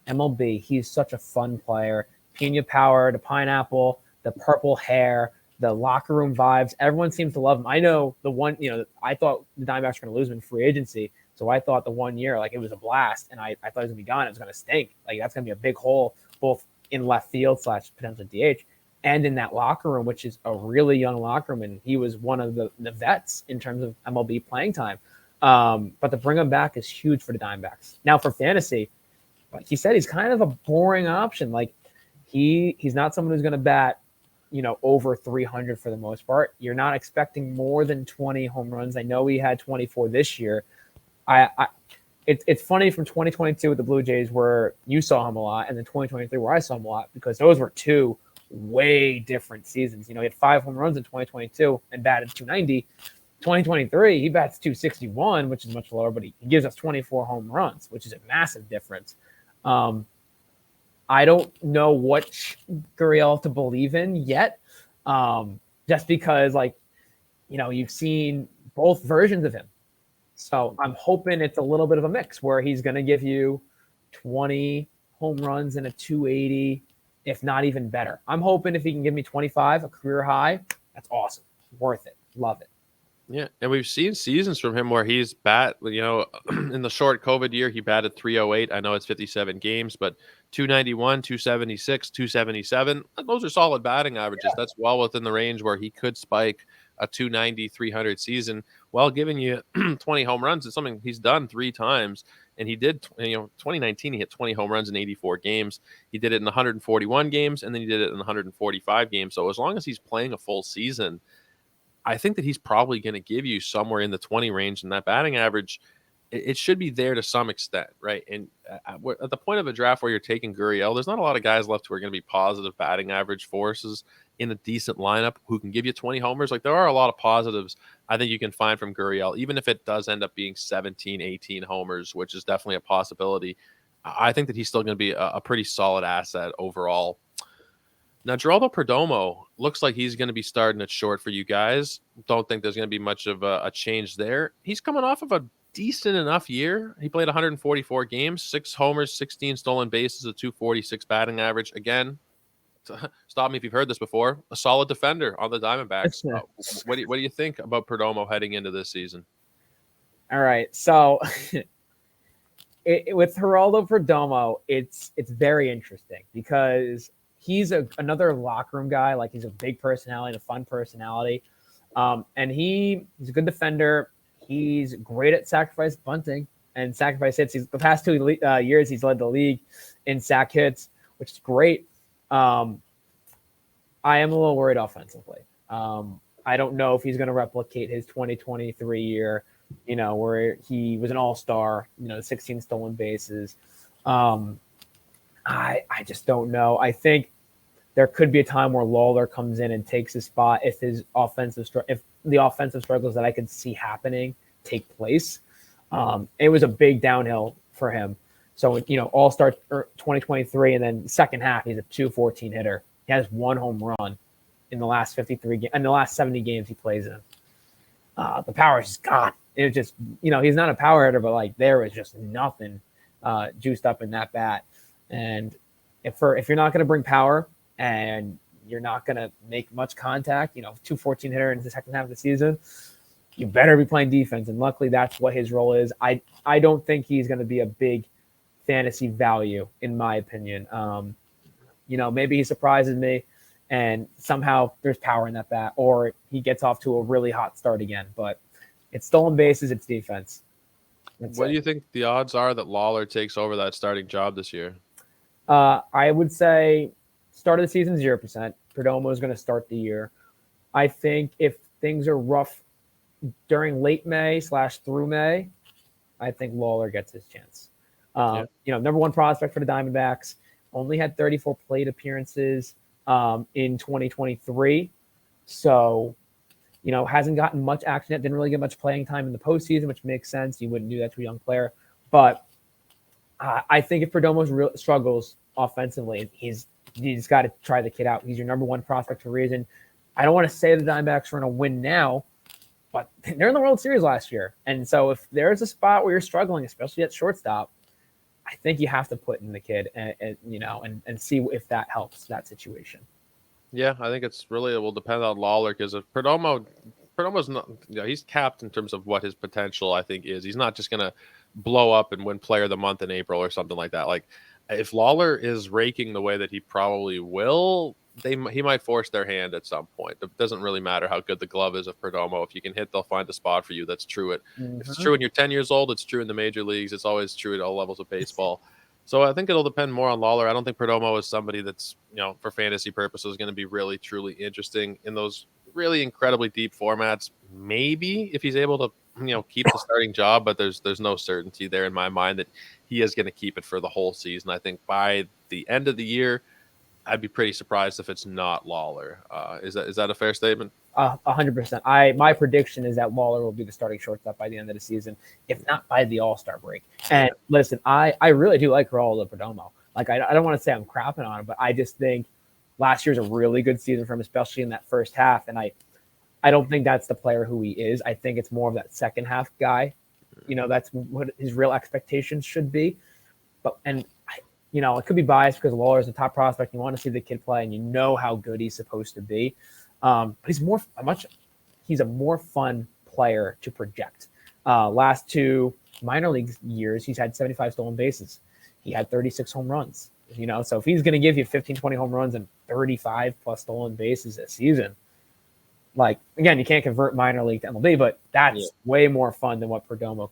MLB, he's such a fun player. Pina power, the pineapple, the purple hair, the locker room vibes. Everyone seems to love him. I know the one, I thought the Diamondbacks were going to lose him in free agency. So I thought the 1 year, like it was a blast. And I thought it was going to be gone. It was going to stink. Like that's going to be a big hole, both in left field / potential DH and in that locker room, which is a really young locker room. And he was one of the vets in terms of MLB playing time. But to bring him back is huge for the Diamondbacks. Now for fantasy, like he said, he's kind of a boring option. Like he's not someone who's going to bat, over 300 for the most part. You're not expecting more than 20 home runs. I know he had 24 this year. It's funny from 2022 with the Blue Jays where you saw him a lot, and then 2023 where I saw him a lot, because those were two way different seasons. He had 5 home runs in 2022 and batted 290. 2023, he bats 261, which is much lower, but he gives us 24 home runs, which is a massive difference. I don't know what Gurriel to believe in yet, just because, you've seen both versions of him. So I'm hoping it's a little bit of a mix where he's going to give you 20 home runs and a 280, if not even better. I'm hoping if he can give me 25, a career high, that's awesome. Worth it. Love it.
Yeah, and we've seen seasons from him where he's in the short COVID year, he batted 308. I know it's 57 games, but 291, 276, 277. Those are solid batting averages. Yeah. That's well within the range where he could spike a 290, 300 season while giving you 20 home runs. It's something he's done 3 times. And he did, 2019, he hit 20 home runs in 84 games. He did it in 141 games, and then he did it in 145 games. So as long as he's playing a full season, I think that he's probably going to give you somewhere in the 20 range, and that batting average, it should be there to some extent, right? And at the point of a draft where you're taking Gurriel, there's not a lot of guys left who are going to be positive batting average forces in a decent lineup who can give you 20 homers. Like, there are a lot of positives I think you can find from Gurriel, even if it does end up being 17, 18 homers, which is definitely a possibility. I think that he's still going to be a pretty solid asset overall. Now, Geraldo Perdomo looks like he's going to be starting at short for you guys. Don't think there's going to be much of a change there. He's coming off of a decent enough year. He played 144 games, 6 homers, 16 stolen bases, a 246 batting average. Again, stop me if you've heard this before, a solid defender on the Diamondbacks. What do you think about Perdomo heading into this season?
All right. So with Geraldo Perdomo, it's very interesting because he's another locker room guy. Like, he's a big personality, a fun personality. And he's a good defender. He's great at sacrifice bunting and sacrifice hits. The past 2 years, he's led the league in sac hits, which is great. I am a little worried offensively. I don't know if he's going to replicate his 2023 year, where he was an all-star, 16 stolen bases. I just don't know. I think there could be a time where Lawler comes in and takes his spot if the offensive struggles that I could see happening take place. It was a big downhill for him. So, all-star 2023, and then second half, he's a 214 hitter. He has 1 home run in the last 53 games, and the last 70 games he plays in. The power is just gone. It was just, he's not a power hitter, but like, there was just nothing juiced up in that bat. And if you're not going to bring power and you're not going to make much contact, 214 hitter in the second half of the season, you better be playing defense. And luckily, that's what his role is. I don't think he's going to be a big fantasy value, in my opinion. Maybe he surprises me and somehow there's power in that bat, or he gets off to a really hot start again. But it's stolen bases, it's defense.
What do you think the odds are that Lawler takes over that starting job this year?
I would say start of the season, 0%. Perdomo is going to start the year. I think if things are rough during late May / through May, I think Lawler gets his chance. Number 1 prospect for the Diamondbacks, only had 34 plate appearances in 2023. So, hasn't gotten much action yet, didn't really get much playing time in the postseason, which makes sense. You wouldn't do that to a young player. But I think if Perdomo struggles offensively, he's got to try the kid out. He's your number 1 prospect for a reason. I don't want to say the Diamondbacks are going to win now, but they're in the World Series last year. And so if there's a spot where you're struggling, especially at shortstop, I think you have to put in the kid and see if that helps that situation.
Yeah, I think it will depend on Lawler, because if Perdomo's not, he's capped in terms of what his potential, I think, is. He's not just going to blow up and win Player of the Month in April or something like that. Like, if Lawler is raking the way that he probably will, he might force their hand at some point. It doesn't really matter how good the glove is of Perdomo. If you can hit, they'll find a spot for you. That's true. If it's true when you're 10 years old, it's true in the major leagues. It's always true at all levels of baseball. So I think it'll depend more on Lawler. I don't think Perdomo is somebody that's, for fantasy purposes, going to be really, truly interesting in those really incredibly deep formats. Maybe if he's able to, keep the starting job, but there's no certainty there in my mind that he is going to keep it for the whole season. I think by the end of the year, I'd be pretty surprised if it's not Lawler. Is that a fair statement?
100%. My prediction is that Lawler will be the starting shortstop by the end of the season, if not by the All-Star break. And listen, I really do like Geraldo Perdomo. Like, I don't want to say I'm crapping on him, but I just think last year's a really good season for him, especially in that first half. And I don't think that's the player who he is. I think it's more of that second half guy. That's what his real expectations should be. It could be biased because Lawler is the top prospect. You want to see the kid play, and you know how good he's supposed to be. But he's a more fun player to project. Last 2 minor league years, he's had 75 stolen bases. He had 36 home runs. So if he's going to give you 15, 20 home runs and 35 plus stolen bases this season, like, again, you can't convert minor league to MLB, but that's way more fun than what Perdomo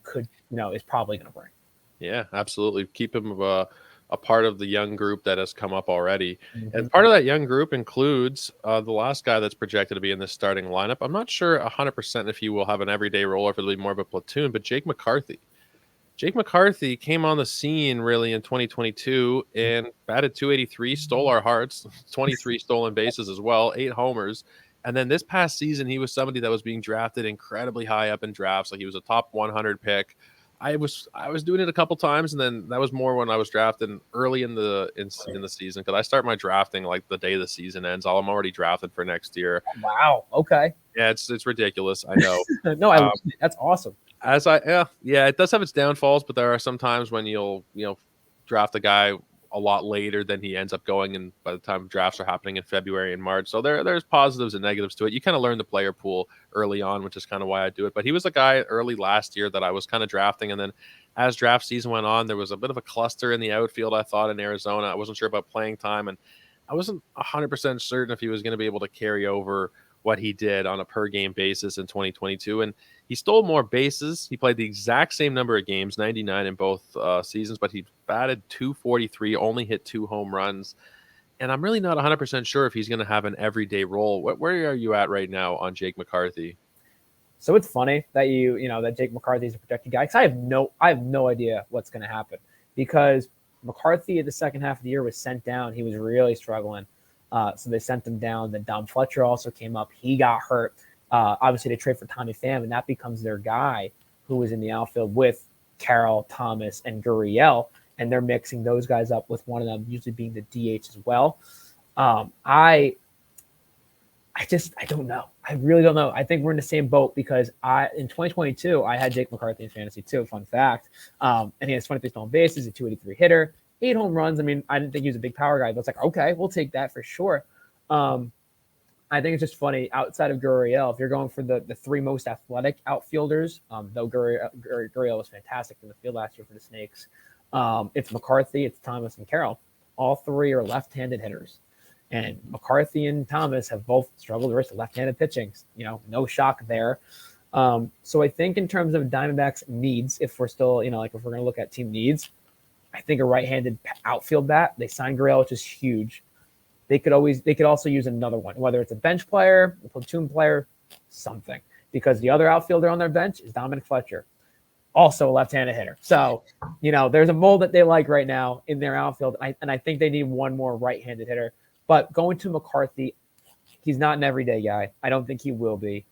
is probably going to bring.
Yeah, absolutely. Keep him a part of the young group that has come up already.
Mhm.
And part of that young group includes the last guy that's projected to be in this starting lineup. I'm not sure 100% if he will have an everyday role or if it'll be more of a platoon, but Jake McCarthy. Jake McCarthy came on the scene really in 2022 and batted 283, stole our hearts, 23 stolen bases as well, 8 homers. And then this past season, he was somebody that was being drafted incredibly high up in drafts. Like he was a top 100 pick. I was doing it a couple times, and then that was more when I was drafting early in the season because I start my drafting like the day the season ends. I'm already drafted for next year.
Wow. Okay.
Yeah, it's ridiculous. I know.
No, I love it. That's awesome.
Yeah, it does have its downfalls, but there are some times when you'll draft a guy a lot later than he ends up going, and by the time drafts are happening in February and March, so there's positives and negatives to it. You kind of learn the player pool early on, which is kind of why I do it. But he was a guy early last year that I was kind of drafting, and then as draft season went on, there was a bit of a cluster in the outfield. I thought in Arizona, I wasn't sure about playing time, and I wasn't 100% certain if he was going to be able to carry over what he did on a per game basis in 2022. And he stole more bases. He played the exact same number of games, 99 in both seasons, but he batted 243, only hit 2 home runs. And I'm really not 100% sure if he's going to have an everyday role. Where are you at right now on Jake McCarthy?
So it's funny that that Jake McCarthy is a projected guy because I have no idea what's going to happen because McCarthy in the second half of the year was sent down. He was really struggling, so they sent him down. Then Dom Fletcher also came up. He got hurt. Obviously, they trade for Tommy Pham, and that becomes their guy who was in the outfield with Carroll, Thomas, and Gurriel, and they're mixing those guys up with one of them usually being the DH as well. I don't know. I really don't know. I think we're in the same boat because in 2022 I had Jake McCarthy in fantasy too. Fun fact. And he has 23 stolen bases, a 283 hitter, 8 home runs. I mean, I didn't think he was a big power guy, but it's like, okay, we'll take that for sure. I think it's just funny outside of Gurriel, if you're going for the three most athletic outfielders, though Gurriel was fantastic in the field last year for the Snakes. It's McCarthy, it's Thomas, and Carroll. All three are left-handed hitters. And McCarthy and Thomas have both struggled with left-handed pitching. No shock there. So I think in terms of Diamondbacks needs, if we're still, if we're going to look at team needs, I think a right-handed outfield bat. They signed Gurriel, which is huge. They could also use another one, whether it's a bench player, a platoon player, something. Because the other outfielder on their bench is Dominic Fletcher, also a left-handed hitter. So, there's a mold that they like right now in their outfield. And I think they need one more right-handed hitter. But going to McCarthy, he's not an everyday guy. I don't think he will be.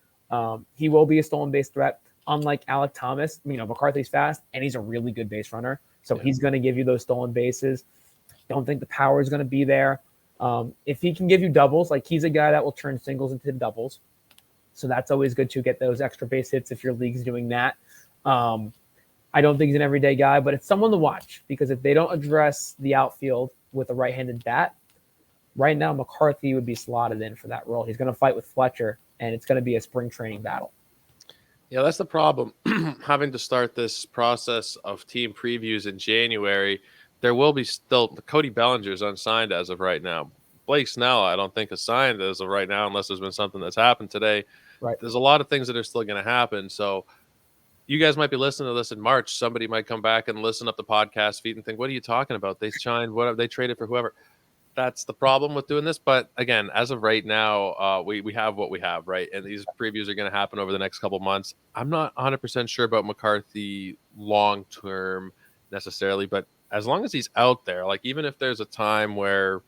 He will be a stolen base threat. Unlike Alek Thomas, McCarthy's fast and he's a really good base runner. So he's going to give you those stolen bases. Don't think the power is going to be there. If he can give you doubles, like he's a guy that will turn singles into doubles. So that's always good to get those extra base hits if your league's doing that. I don't think he's an everyday guy, but it's someone to watch because if they don't address the outfield with a right-handed bat, right now, McCarthy would be slotted in for that role. He's going to fight with Fletcher, and it's going to be a spring training battle.
Yeah, that's the problem. Having to start this process of team previews in January, there will be still Cody Bellinger's unsigned as of right now. Blake Snell, I don't think is signed as of right now, unless there's been something that's happened today.
Right.
There's a lot of things that are still going to happen. So you guys might be listening to this in March. Somebody might come back and listen up the podcast feed and think, what are you talking about? They signed, what have they traded for whoever? That's the problem with doing this. But again, as of right now, we have what we have, right? And these previews are going to happen over the next couple months. I'm not 100% sure about McCarthy long term necessarily, but as long as he's out there, like even if there's a time where,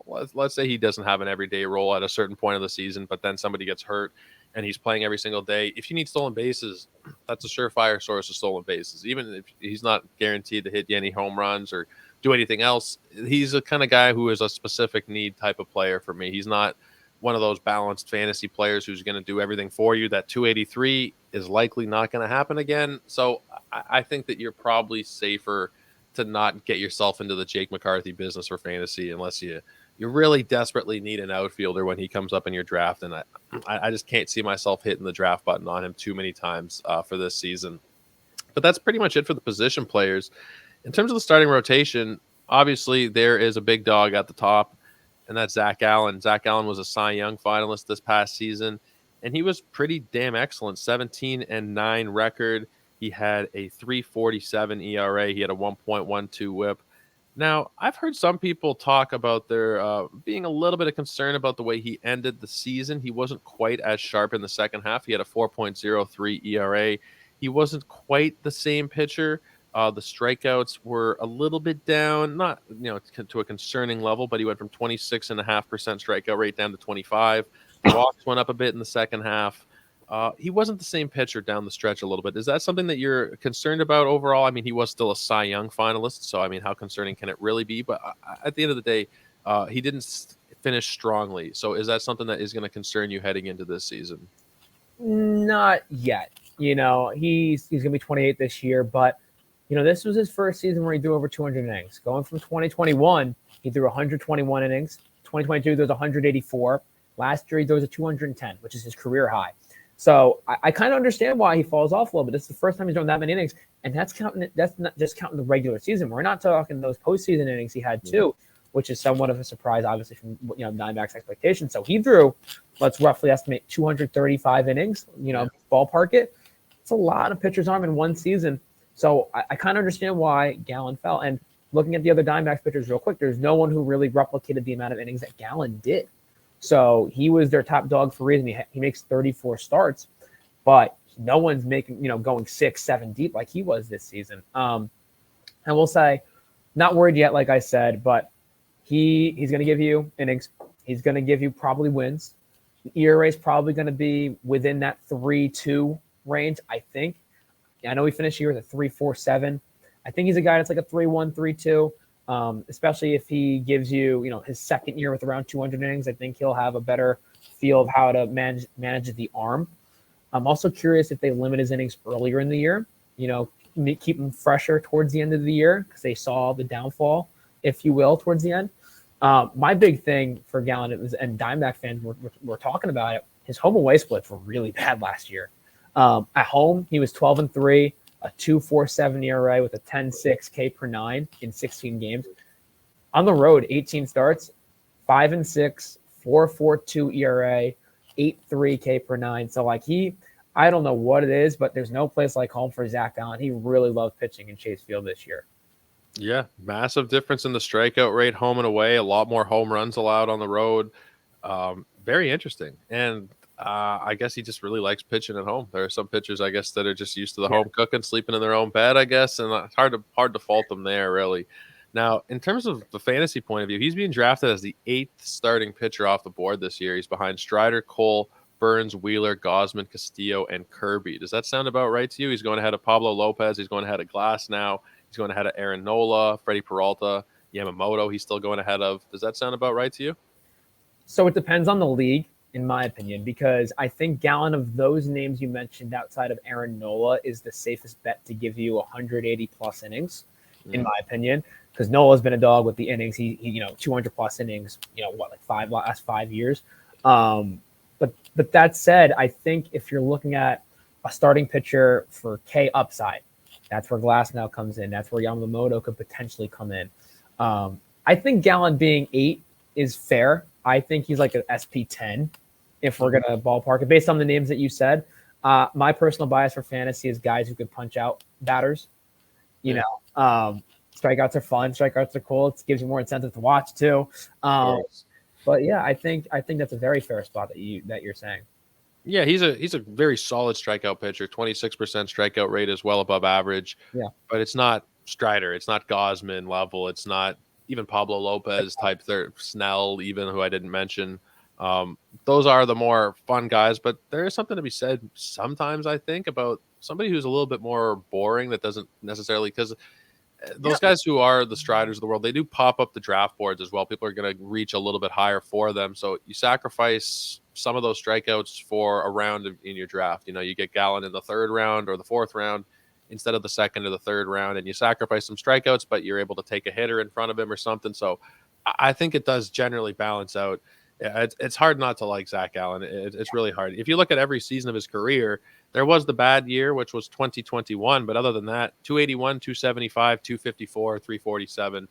let's say he doesn't have an everyday role at a certain point of the season, but then somebody gets hurt and he's playing every single day. If you need stolen bases, that's a surefire source of stolen bases. Even if he's not guaranteed to hit you any home runs or do anything else, he's a kind of guy who is a specific need type of player for me. He's not one of those balanced fantasy players who's going to do everything for you. That 283 is likely not going to happen again. So I think that you're probably safer to not get yourself into the Jake McCarthy business for fantasy unless you really desperately need an outfielder when he comes up in your draft. And I just can't see myself hitting the draft button on him too many times for this season. But that's pretty much it for the position players. In terms of the starting rotation, obviously there is a big dog at the top, and that's Zach Allen. Zach Allen was a Cy Young finalist this past season, and he was pretty damn excellent. 17-9 record. He had a 3.47 ERA. He had a 1.12 WHIP. Now, I've heard some people talk about there being a little bit of concern about the way he ended the season. He wasn't quite as sharp in the second half. He had a 4.03 ERA. He wasn't quite the same pitcher. The strikeouts were a little bit down, not to a concerning level, but he went from 26.5% strikeout rate down to 25. The walks went up a bit in the second half. He wasn't the same pitcher down the stretch a little bit. Is that something that you're concerned about overall? I mean, he was still a Cy Young finalist, so I mean, how concerning can it really be? But at the end of the day, he didn't finish strongly. So is that something that is going to concern you heading into this season?
Not yet. He's going to be 28 this year, but this was his first season where he threw over 200 innings. Going from 2021, he threw 121 innings. 2022, there was 184. Last year, he throws a 210, which is his career high. So I kind of understand why he falls off a little bit. This is the first time he's done that many innings, and that's not just counting the regular season. We're not talking those postseason innings he had too, which is somewhat of a surprise, obviously, from Diamondbacks' expectations. So he threw, let's roughly estimate 235 innings. Ballpark it. It's a lot of pitchers' arm in one season. So I kind of understand why Gallen fell. And looking at the other Diamondbacks pitchers real quick, there's no one who really replicated the amount of innings that Gallen did. So he was their top dog for a reason. He makes 34 starts, but no one's making, going 6-7 deep like he was this season. And we'll say, not worried yet, like I said, but he's going to give you innings. He's going to give you probably wins. The ERA is probably going to be within that 3.2 range, I think. I know he finished the year with a 3.47. I think he's a guy that's like a 3.1, 3.2. Especially if he gives you, his second year with around 200 innings, I think he'll have a better feel of how to manage the arm. I'm also curious if they limit his innings earlier in the year, keep him fresher towards the end of the year because they saw the downfall, if you will, towards the end. My big thing for Gallen, and Diamondback fans were talking about it, his home away splits were really bad last year. At home, he was 12-3. A 2.47 ERA with a 10.6 K per 9 in 16 games. On the road, 18 starts, 5-6, 4.42 ERA, 8.3 K per 9. So I don't know what it is, but there's no place like home for Zach Gallen. He really loved pitching in Chase Field this year.
Yeah, massive difference in the strikeout rate home and away. A lot more home runs allowed on the road. Very interesting. And I guess he just really likes pitching at home. There are some pitchers, I guess, that are just used to the home cooking, sleeping in their own bed, I guess, and it's hard to fault them there, really. Now, in terms of the fantasy point of view, he's being drafted as the 8th starting pitcher off the board this year. He's behind Strider, Cole, Burns, Wheeler, Gausman, Castillo, and Kirby. Does that sound about right to you? He's going ahead of Pablo Lopez. He's going ahead of Glass now. He's going ahead of Aaron Nola, Freddie Peralta, Yamamoto. He's still going ahead of. Does that sound about right to you?
So it depends on the league, in my opinion, because I think Gallen, of those names you mentioned outside of Aaron Nola, is the safest bet to give you 180 plus innings, in my opinion, because Nola's been a dog with the innings. He 200 plus innings, last 5 years. But that said, I think if you're looking at a starting pitcher for K upside, that's where Glass now comes in. That's where Yamamoto could potentially come in. I think Gallen being 8 is fair. I think he's like an SP10 if we're going to ballpark it based on the names that you said. My personal bias for fantasy is guys who could punch out batters. Strikeouts are fun. Strikeouts are cool. It gives you more incentive to watch too. But yeah, I think that's a very fair spot that you're saying.
Yeah, he's a very solid strikeout pitcher. 26% strikeout rate is well above average.
Yeah,
but it's not Strider. It's not Gausman level. It's not even Pablo Lopez type third, Snell, even who I didn't mention. Those are the more fun guys, but there is something to be said sometimes, I think, about somebody who's a little bit more boring that doesn't necessarily, because those guys who are the Striders of the world, they do pop up the draft boards as well. People are going to reach a little bit higher for them. So you sacrifice some of those strikeouts for a round in your draft. You get Gallen in the 3rd round or the 4th round instead of the 2nd or the 3rd round, and you sacrifice some strikeouts, but you're able to take a hitter in front of him or something. So I think it does generally balance out. It's hard not to like Zach Gallen. It's really hard. If you look at every season of his career, there was the bad year, which was 2021. But other than that, 281, 275, 254, 347.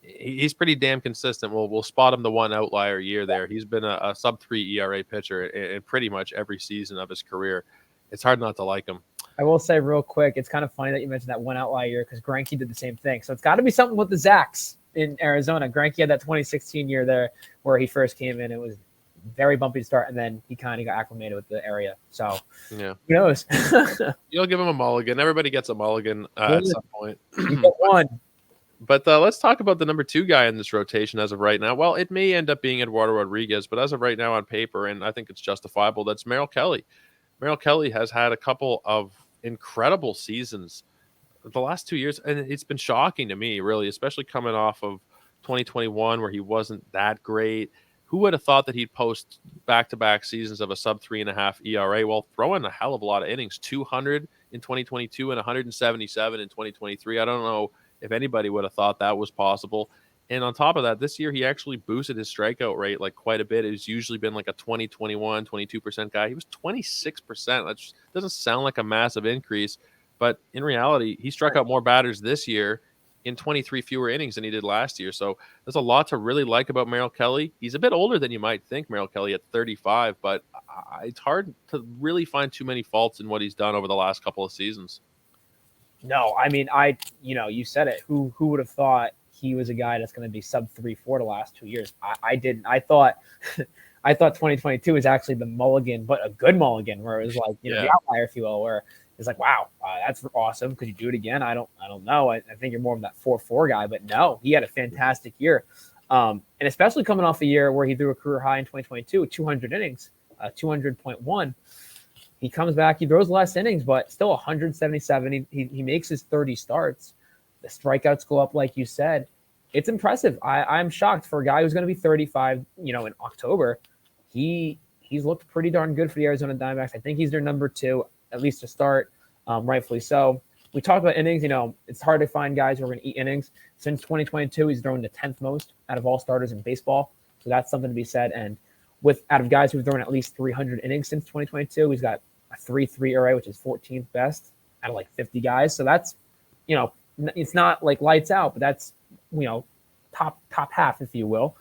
He's pretty damn consistent. We'll spot him the one outlier year there. He's been a sub-3 ERA pitcher in pretty much every season of his career. It's hard not to like him.
I will say real quick, it's kind of funny that you mentioned that one outlier year because Greinke did the same thing. So it's got to be something with the Zacks in Arizona. Greinke had that 2016 year there where he first came in. It was very bumpy to start, and then he kind of got acclimated with the area. So
yeah,
who knows?
you'll give him a mulligan. Everybody gets a mulligan at some point.
You get one.
But let's talk about the number 2 guy in this rotation as of right now. Well, it may end up being Eduardo Rodriguez, but as of right now on paper, and I think it's justifiable, that's Merrill Kelly. Merrill Kelly has had a couple of incredible seasons the last 2 years, and it's been shocking to me, really, especially coming off of 2021 where he wasn't that great. Who would have thought that he'd post back-to-back seasons of a sub 3.5 ERA while throwing a hell of a lot of innings, 200 in 2022 and 177 in 2023. I don't know if anybody would have thought that was possible. And on top of that, this year he actually boosted his strikeout rate like quite a bit. It's usually been like a 20, 21, 22% guy. He was 26%. That just doesn't sound like a massive increase. But in reality, he struck out more batters this year in 23 fewer innings than he did last year. So there's a lot to really like about Merrill Kelly. He's a bit older than you might think, Merrill Kelly, at 35, but it's hard to really find too many faults in what he's done over the last couple of seasons.
No, I mean, you said it. Who would have thought he was a guy that's going to be sub 3.4 the last 2 years? I didn't. I thought 2022 was actually the mulligan, but a good mulligan, where it was like, the outlier, if you will, where it's like, wow, that's awesome. Could you do it again? I don't know. I think you're more of that 4.4 guy, but no, he had a fantastic year. And especially coming off a year where he threw a career high in 2022, 200 innings, 200.1. He comes back, he throws less innings, but still 177. He makes his 30 starts. The strikeouts go up, like you said. It's impressive. I'm shocked for a guy who's going to be 35, in October. He's looked pretty darn good for the Arizona Diamondbacks. I think he's their number 2, at least to start, rightfully so. We talked about innings. It's hard to find guys who are going to eat innings. Since 2022, he's thrown the 10th most out of all starters in baseball. So that's something to be said. And out of guys who've thrown at least 300 innings since 2022, he's got a 3.3 ERA, which is 14th best out of like 50 guys. So that's, it's not like lights out, but that's, top half, if you will.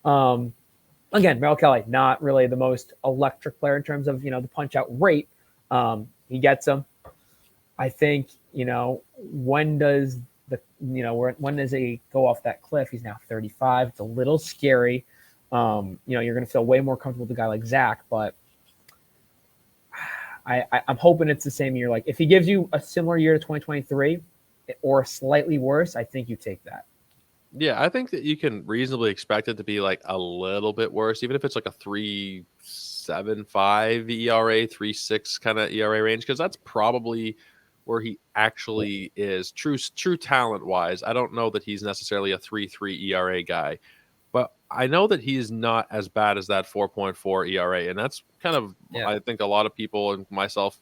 Again, Merrill Kelly, not really the most electric player in terms of, the punch out rate. He gets them. I think, when does he go off that cliff? He's now 35. It's a little scary. You're going to feel way more comfortable with a guy like Zach, but I'm hoping it's the same year. Like if he gives you a similar year to 2023 or slightly worse, I think you take that.
Yeah, I think that you can reasonably expect it to be like a little bit worse, even if it's like a 3.75 ERA, 3.6 kind of ERA range, because that's probably where he actually is true talent wise. I don't know that he's necessarily a 3.3 ERA guy, but I know that he is not as bad as that 4.4 ERA, and that's kind of I think a lot of people and myself,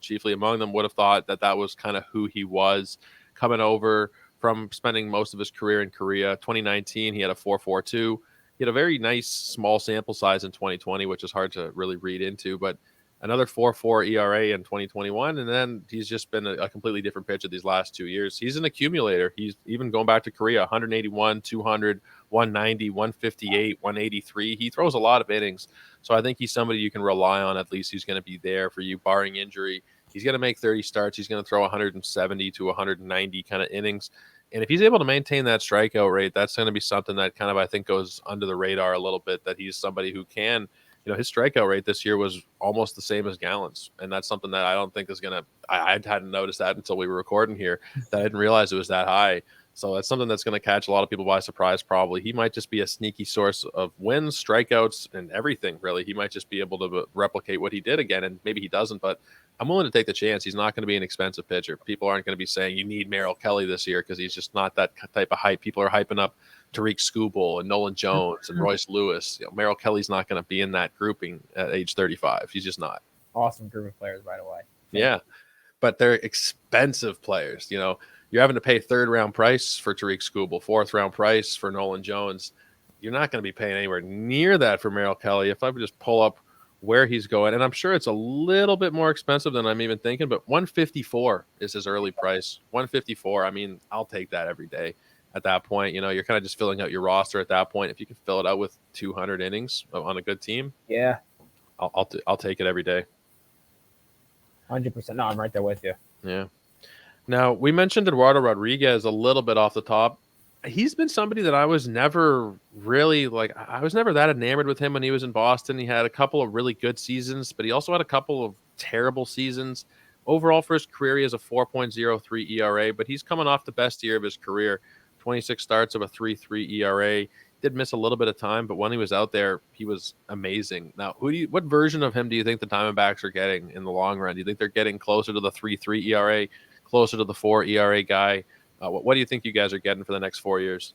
chiefly among them, would have thought that was kind of who he was coming over from spending most of his career in Korea. 2019, he had a 4.42. He had a very nice small sample size in 2020, which is hard to really read into, but another 4.4 ERA in 2021, and then he's just been a completely different pitcher these last 2 years. He's an accumulator. He's even going back to Korea, 181, 200, 190, 158, 183. He throws a lot of innings, so I think he's somebody you can rely on. At least he's going to be there for you, barring injury. He's going to make 30 starts. He's going to throw 170 to 190 kind of innings. And if he's able to maintain that strikeout rate, that's going to be something that kind of, I think, goes under the radar a little bit, that he's somebody who can, his strikeout rate this year was almost the same as Gallen's. And that's something that I don't think is going to, I hadn't noticed that until we were recording here, that I didn't realize it was that high. So that's something that's going to catch a lot of people by surprise, probably. He might just be a sneaky source of wins, strikeouts, and everything, really. He might just be able to replicate what he did again, and maybe he doesn't, but I'm willing to take the chance. He's not going to be an expensive pitcher. People aren't going to be saying you need Merrill Kelly this year because he's just not that type of hype. People are hyping up Tariq Skubal and Nolan Jones and Royce Lewis. Merrill Kelly's not going to be in that grouping at age 35. He's just not.
Awesome group of players, by the way.
Yeah, but they're expensive players. You're having to pay 3rd-round price for Tariq Skubal, 4th-round price for Nolan Jones. You're not going to be paying anywhere near that for Merrill Kelly. If I would just pull up where he's going, and I'm sure it's a little bit more expensive than I'm even thinking, but 154 is his early price. 154. I mean, I'll take that every day. At that point, you're kind of just filling out your roster at that point. If you can fill it out with 200 innings on a good team,
yeah,
I'll take it every day.
100%. No, I'm right there with you.
Yeah. Now, we mentioned Eduardo Rodriguez a little bit off the top. He's been somebody that I was never really like, I was never that enamored with him when he was in Boston. He had a couple of really good seasons, but he also had a couple of terrible seasons. Overall, for his career, he has a 4.03 ERA, but he's coming off the best year of his career, 26 starts of a 3.3 ERA. Did miss a little bit of time, but when he was out there, he was amazing. Now, what version of him do you think the Diamondbacks are getting in the long run? Do you think they're getting closer to the 3.3 ERA, closer to the 4 ERA guy? What do you think you guys are getting for the next 4 years?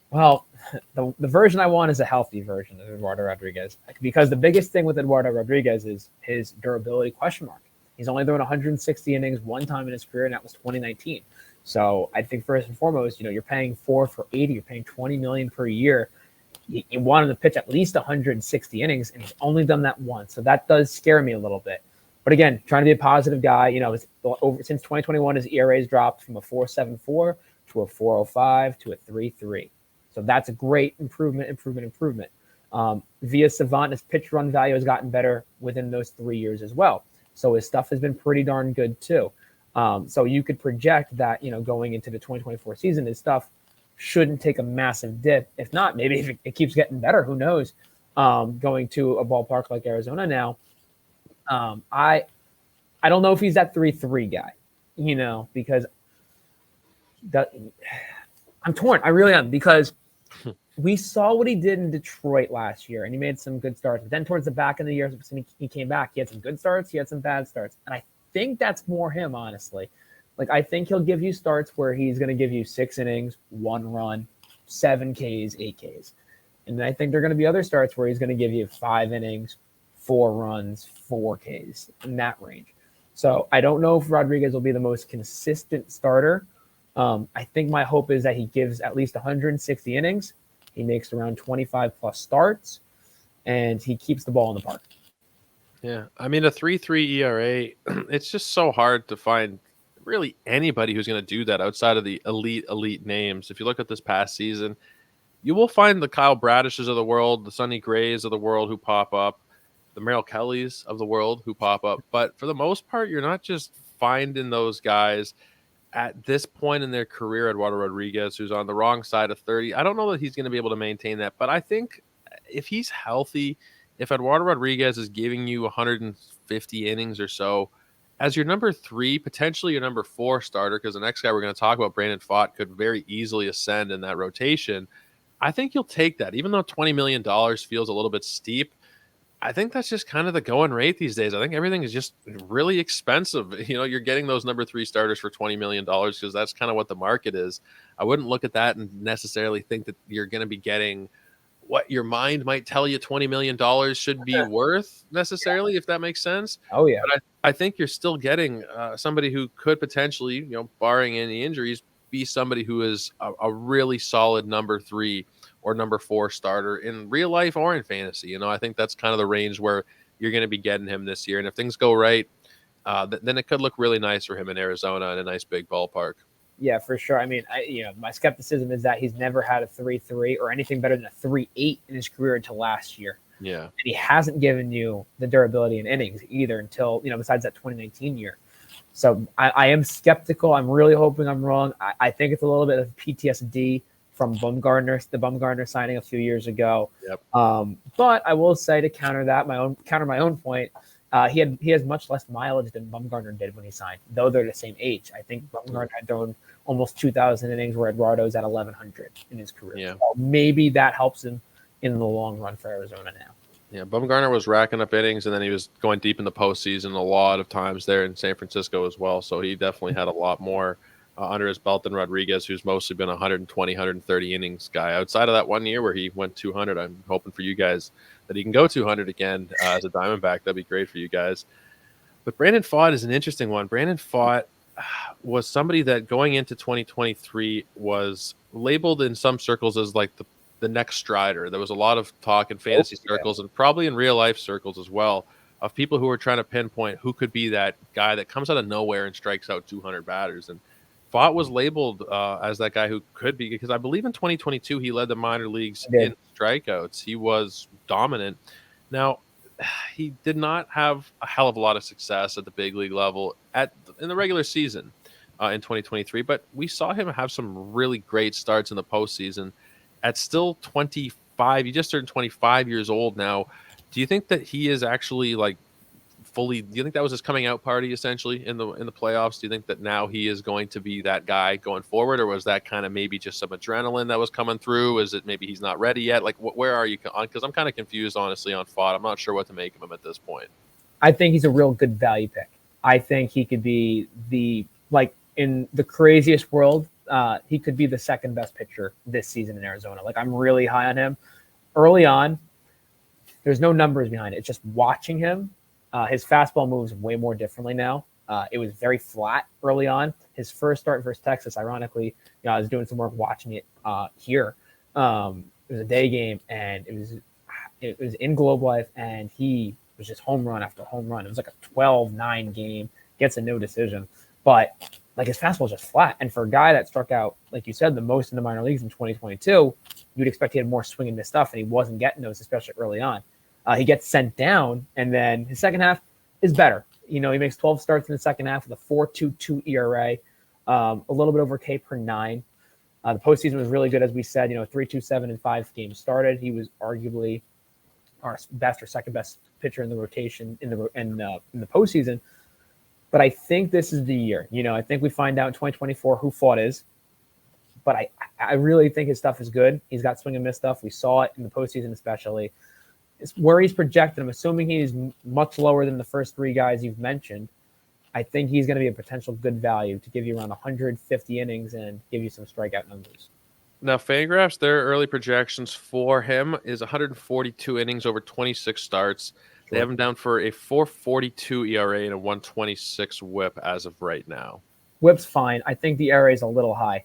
Well, the version I want is a healthy version of Eduardo Rodriguez, because the biggest thing with Eduardo Rodriguez is his durability question mark. He's only thrown 160 innings one time in his career, and that was 2019. So I think first and foremost, you're paying 4 for 80, you're paying $20 million per year. You want him to pitch at least 160 innings, and he's only done that once. So that does scare me a little bit. But again, trying to be a positive guy, since 2021, his ERA has dropped from a 4.74 to a 4.05 to a 3.3. So that's a great improvement. Via Savant, his pitch run value has gotten better within those 3 years as well. So his stuff has been pretty darn good too. So you could project that, going into the 2024 season, his stuff shouldn't take a massive dip. If not, maybe if it keeps getting better, who knows? Going to a ballpark like Arizona now, I don't know if he's that 3.3 guy, because I'm torn. I really am, because we saw what he did in Detroit last year, and he made some good starts. But then towards the back of the year, he came back. He had some good starts. He had some bad starts. And I think that's more him, honestly. Like, I think he'll give you starts where he's going to give you 6 innings, 1 run, 7 Ks, 8 Ks. And then I think there are going to be other starts where he's going to give you 5 innings, 4 runs, 4 Ks, in that range. So I don't know if Rodriguez will be the most consistent starter. I think my hope is that he gives at least 160 innings. He makes around 25 plus starts, and he keeps the ball in the park.
Yeah, I mean, a 3.3 ERA, it's just so hard to find really anybody who's going to do that outside of the elite names. If you look at this past season, you will find the Kyle Bradishes of the world, the Sonny Grays of the world who pop up, the Merrill Kellys of the world who pop up. But for the most part, you're not just finding those guys at this point in their career. Eduardo Rodriguez, who's on the wrong side of 30. I don't know that he's going to be able to maintain that, but I think if he's healthy, if Eduardo Rodriguez is giving you 150 innings or so as your number 3, potentially your number 4 starter, because the next guy we're going to talk about, Brandon Pfaadt, could very easily ascend in that rotation, I think you'll take that. Even though $20 million feels a little bit steep, I think that's just kind of the going rate these days. I think everything is just really expensive. You're getting those number 3 starters for $20 million because that's kind of what the market is. I wouldn't look at that and necessarily think that you're going to be getting what your mind might tell you $20 million should be worth necessarily, if that makes sense.
Oh, yeah.
But I think you're still getting somebody who could potentially, barring any injuries, be somebody who is a really solid number 3 or number 4 starter in real life or in fantasy. I think that's kind of the range where you're going to be getting him this year. And if things go right, then it could look really nice for him in Arizona in a nice big ballpark.
Yeah, for sure. I mean, my skepticism is that he's never had a 3.3 or anything better than a 3.8 in his career until last year.
Yeah.
And he hasn't given you the durability in innings either until, besides that 2019 year. So I am skeptical. I'm really hoping I'm wrong. I think it's a little bit of PTSD from the Bumgarner signing a few years ago.
Yep.
But I will say, to counter my own point, he has much less mileage than Bumgarner did when he signed, though they're the same age. I think Bumgarner had thrown almost 2,000 innings, where Eduardo's at 1,100 in his career.
Yeah.
So maybe that helps him in the long run for Arizona now.
Yeah, Bumgarner was racking up innings, and then he was going deep in the postseason a lot of times there in San Francisco as well. So he definitely had a lot more under his belt than Rodriguez, who's mostly been 120, 130 innings guy. Outside of that 1 year where he went 200, I'm hoping for you guys that he can go 200 again as a Diamondback. That'd be great for you guys. But Brandon Pfaadt is an interesting one. Brandon Pfaadt was somebody that going into 2023 was labeled in some circles as like the next Strider. There was a lot of talk in fantasy circles and probably in real life circles as well of people who were trying to pinpoint who could be that guy that comes out of nowhere and strikes out 200 batters. And Pfaadt was labeled as that guy who could be, because I believe in 2022 he led the minor leagues in strikeouts. He was dominant. Now, he did not have a hell of a lot of success at the big league level in the regular season in 2023, but we saw him have some really great starts in the postseason. At still 25, he just turned 25 years old now. Do you think that he is actually like fully? Do you think that was his coming out party essentially in the playoffs? Do you think that now he is going to be that guy going forward, or was that kind of maybe just some adrenaline that was coming through? Is it maybe he's not ready yet? Like, where are you on? Because I'm kind of confused, honestly, on Pfaadt. I'm not sure what to make of him at this point.
I think he's a real good value pick. I think he could be in the craziest world, he could be the second best pitcher this season in Arizona. Like, I'm really high on him. Early on, there's no numbers behind it. It's just watching him. His fastball moves way more differently now. It was very flat early on. His first start versus Texas, ironically, I was doing some work watching it here. It was a day game, and it was in Globe Life, and he was just home run after home run. It was like a 12-9 game, gets a no decision. But like, his fastball is just flat. And for a guy that struck out, like you said, the most in the minor leagues in 2022, you'd expect he had more swing and miss stuff, and he wasn't getting those, especially early on. He gets sent down, and then his second half is better. He makes 12 starts in the second half with a 4.22 ERA, a little bit over K per 9. The postseason was really good, as we said. 3.27 in 5 games started. He was arguably our best or second best pitcher in the rotation in the postseason. But I think this is the year. I think we find out in 2024 who Pfaadt is. But I really think his stuff is good. He's got swing and miss stuff. We saw it in the postseason, especially. It's where he's projected. I'm assuming he's much lower than the first 3 guys you've mentioned. I think he's going to be a potential good value to give you around 150 innings and give you some strikeout numbers.
Now, Fangraphs, their early projections for him is 142 innings over 26 starts. Sure. They have him down for a 4.42 ERA and a 1.26 WHIP as of right now.
WHIP's fine. I think the ERA is a little high.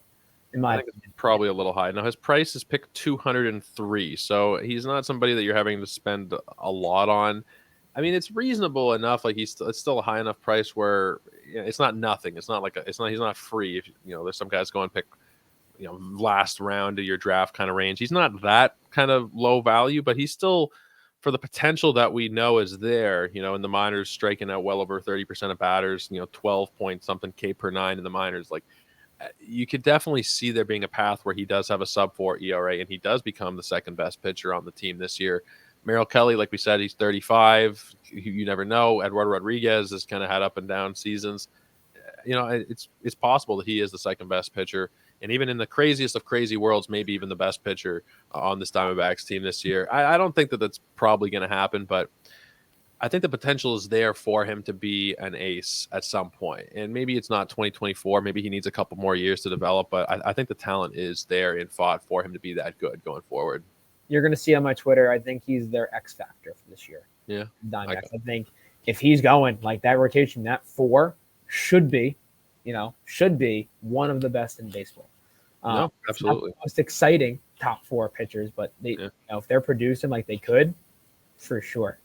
I think it's probably a little high. Now, his price is picked 203, so he's not somebody that you're having to spend a lot on. I mean, it's reasonable enough. Like, it's still a high enough price where it's not nothing. It's not like he's not free. If there's some guys going pick last round of your draft kind of range. He's not that kind of low value, but he's still, for the potential that we know is there. In the minors, striking out well over 30% of batters. 12 point something K per 9 in the minors. Like, you could definitely see there being a path where he does have a sub-4 ERA and he does become the second best pitcher on the team this year. Merrill Kelly, like we said, he's 35. You never know. Eduardo Rodriguez has kind of had up and down seasons. It's possible that he is the second best pitcher, and even in the craziest of crazy worlds, maybe even the best pitcher on this Diamondbacks team this year. I don't think that that's probably going to happen, but I think the potential is there for him to be an ace at some point. And maybe it's not 2024. Maybe he needs a couple more years to develop, but I think the talent is there in Pfaadt for him to be that good going forward.
You're going to see on my Twitter, I think he's their X factor for this year.
Yeah.
Diamondbacks. I think if he's going like that rotation, that 4 should be one of the best in baseball.
No, absolutely.
Not the most exciting top 4 pitchers, but if they're producing like they could, for sure.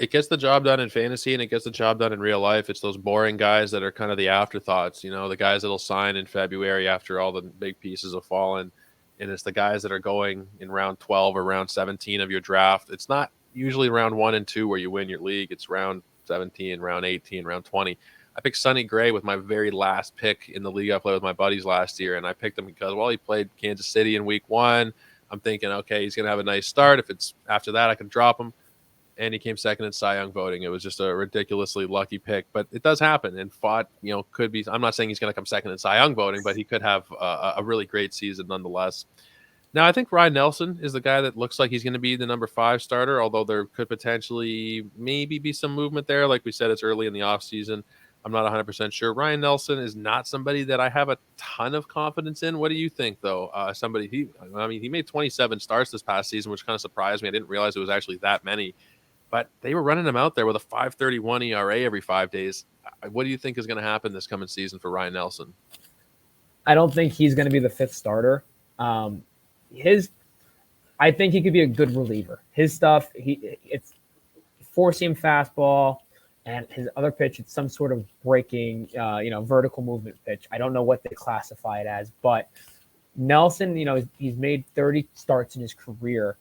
It gets the job done in fantasy and it gets the job done in real life. It's those boring guys that are kind of the afterthoughts, the guys that'll sign in February after all the big pieces have fallen. And it's the guys that are going in round 12 or round 17 of your draft. It's not usually round 1 and 2 where you win your league. It's round 17, round 18, round 20. I picked Sonny Gray with my very last pick in the league I played with my buddies last year. And I picked him because, he played Kansas City in week 1. I'm thinking, okay, he's going to have a nice start. If it's after that, I can drop him. And he came second in Cy Young voting. It was just a ridiculously lucky pick, but it does happen. And Pfaadt, could be. I'm not saying he's going to come second in Cy Young voting, but he could have a really great season nonetheless. Now, I think Ryan Nelson is the guy that looks like he's going to be the number 5 starter, although there could potentially maybe be some movement there. Like we said, it's early in the offseason. I'm not 100% sure. Ryan Nelson is not somebody that I have a ton of confidence in. What do you think, though? He made 27 starts this past season, which kind of surprised me. I didn't realize it was actually that many. But they were running him out there with a 5.31 ERA every 5 days. What do you think is going to happen this coming season for Ryan Nelson?
I don't think he's going to be the 5th starter. I think he could be a good reliever. His stuff, it's 4-seam fastball, and his other pitch, it's some sort of breaking, vertical movement pitch. I don't know what they classify it as, but Nelson, he's made 30 starts in his career.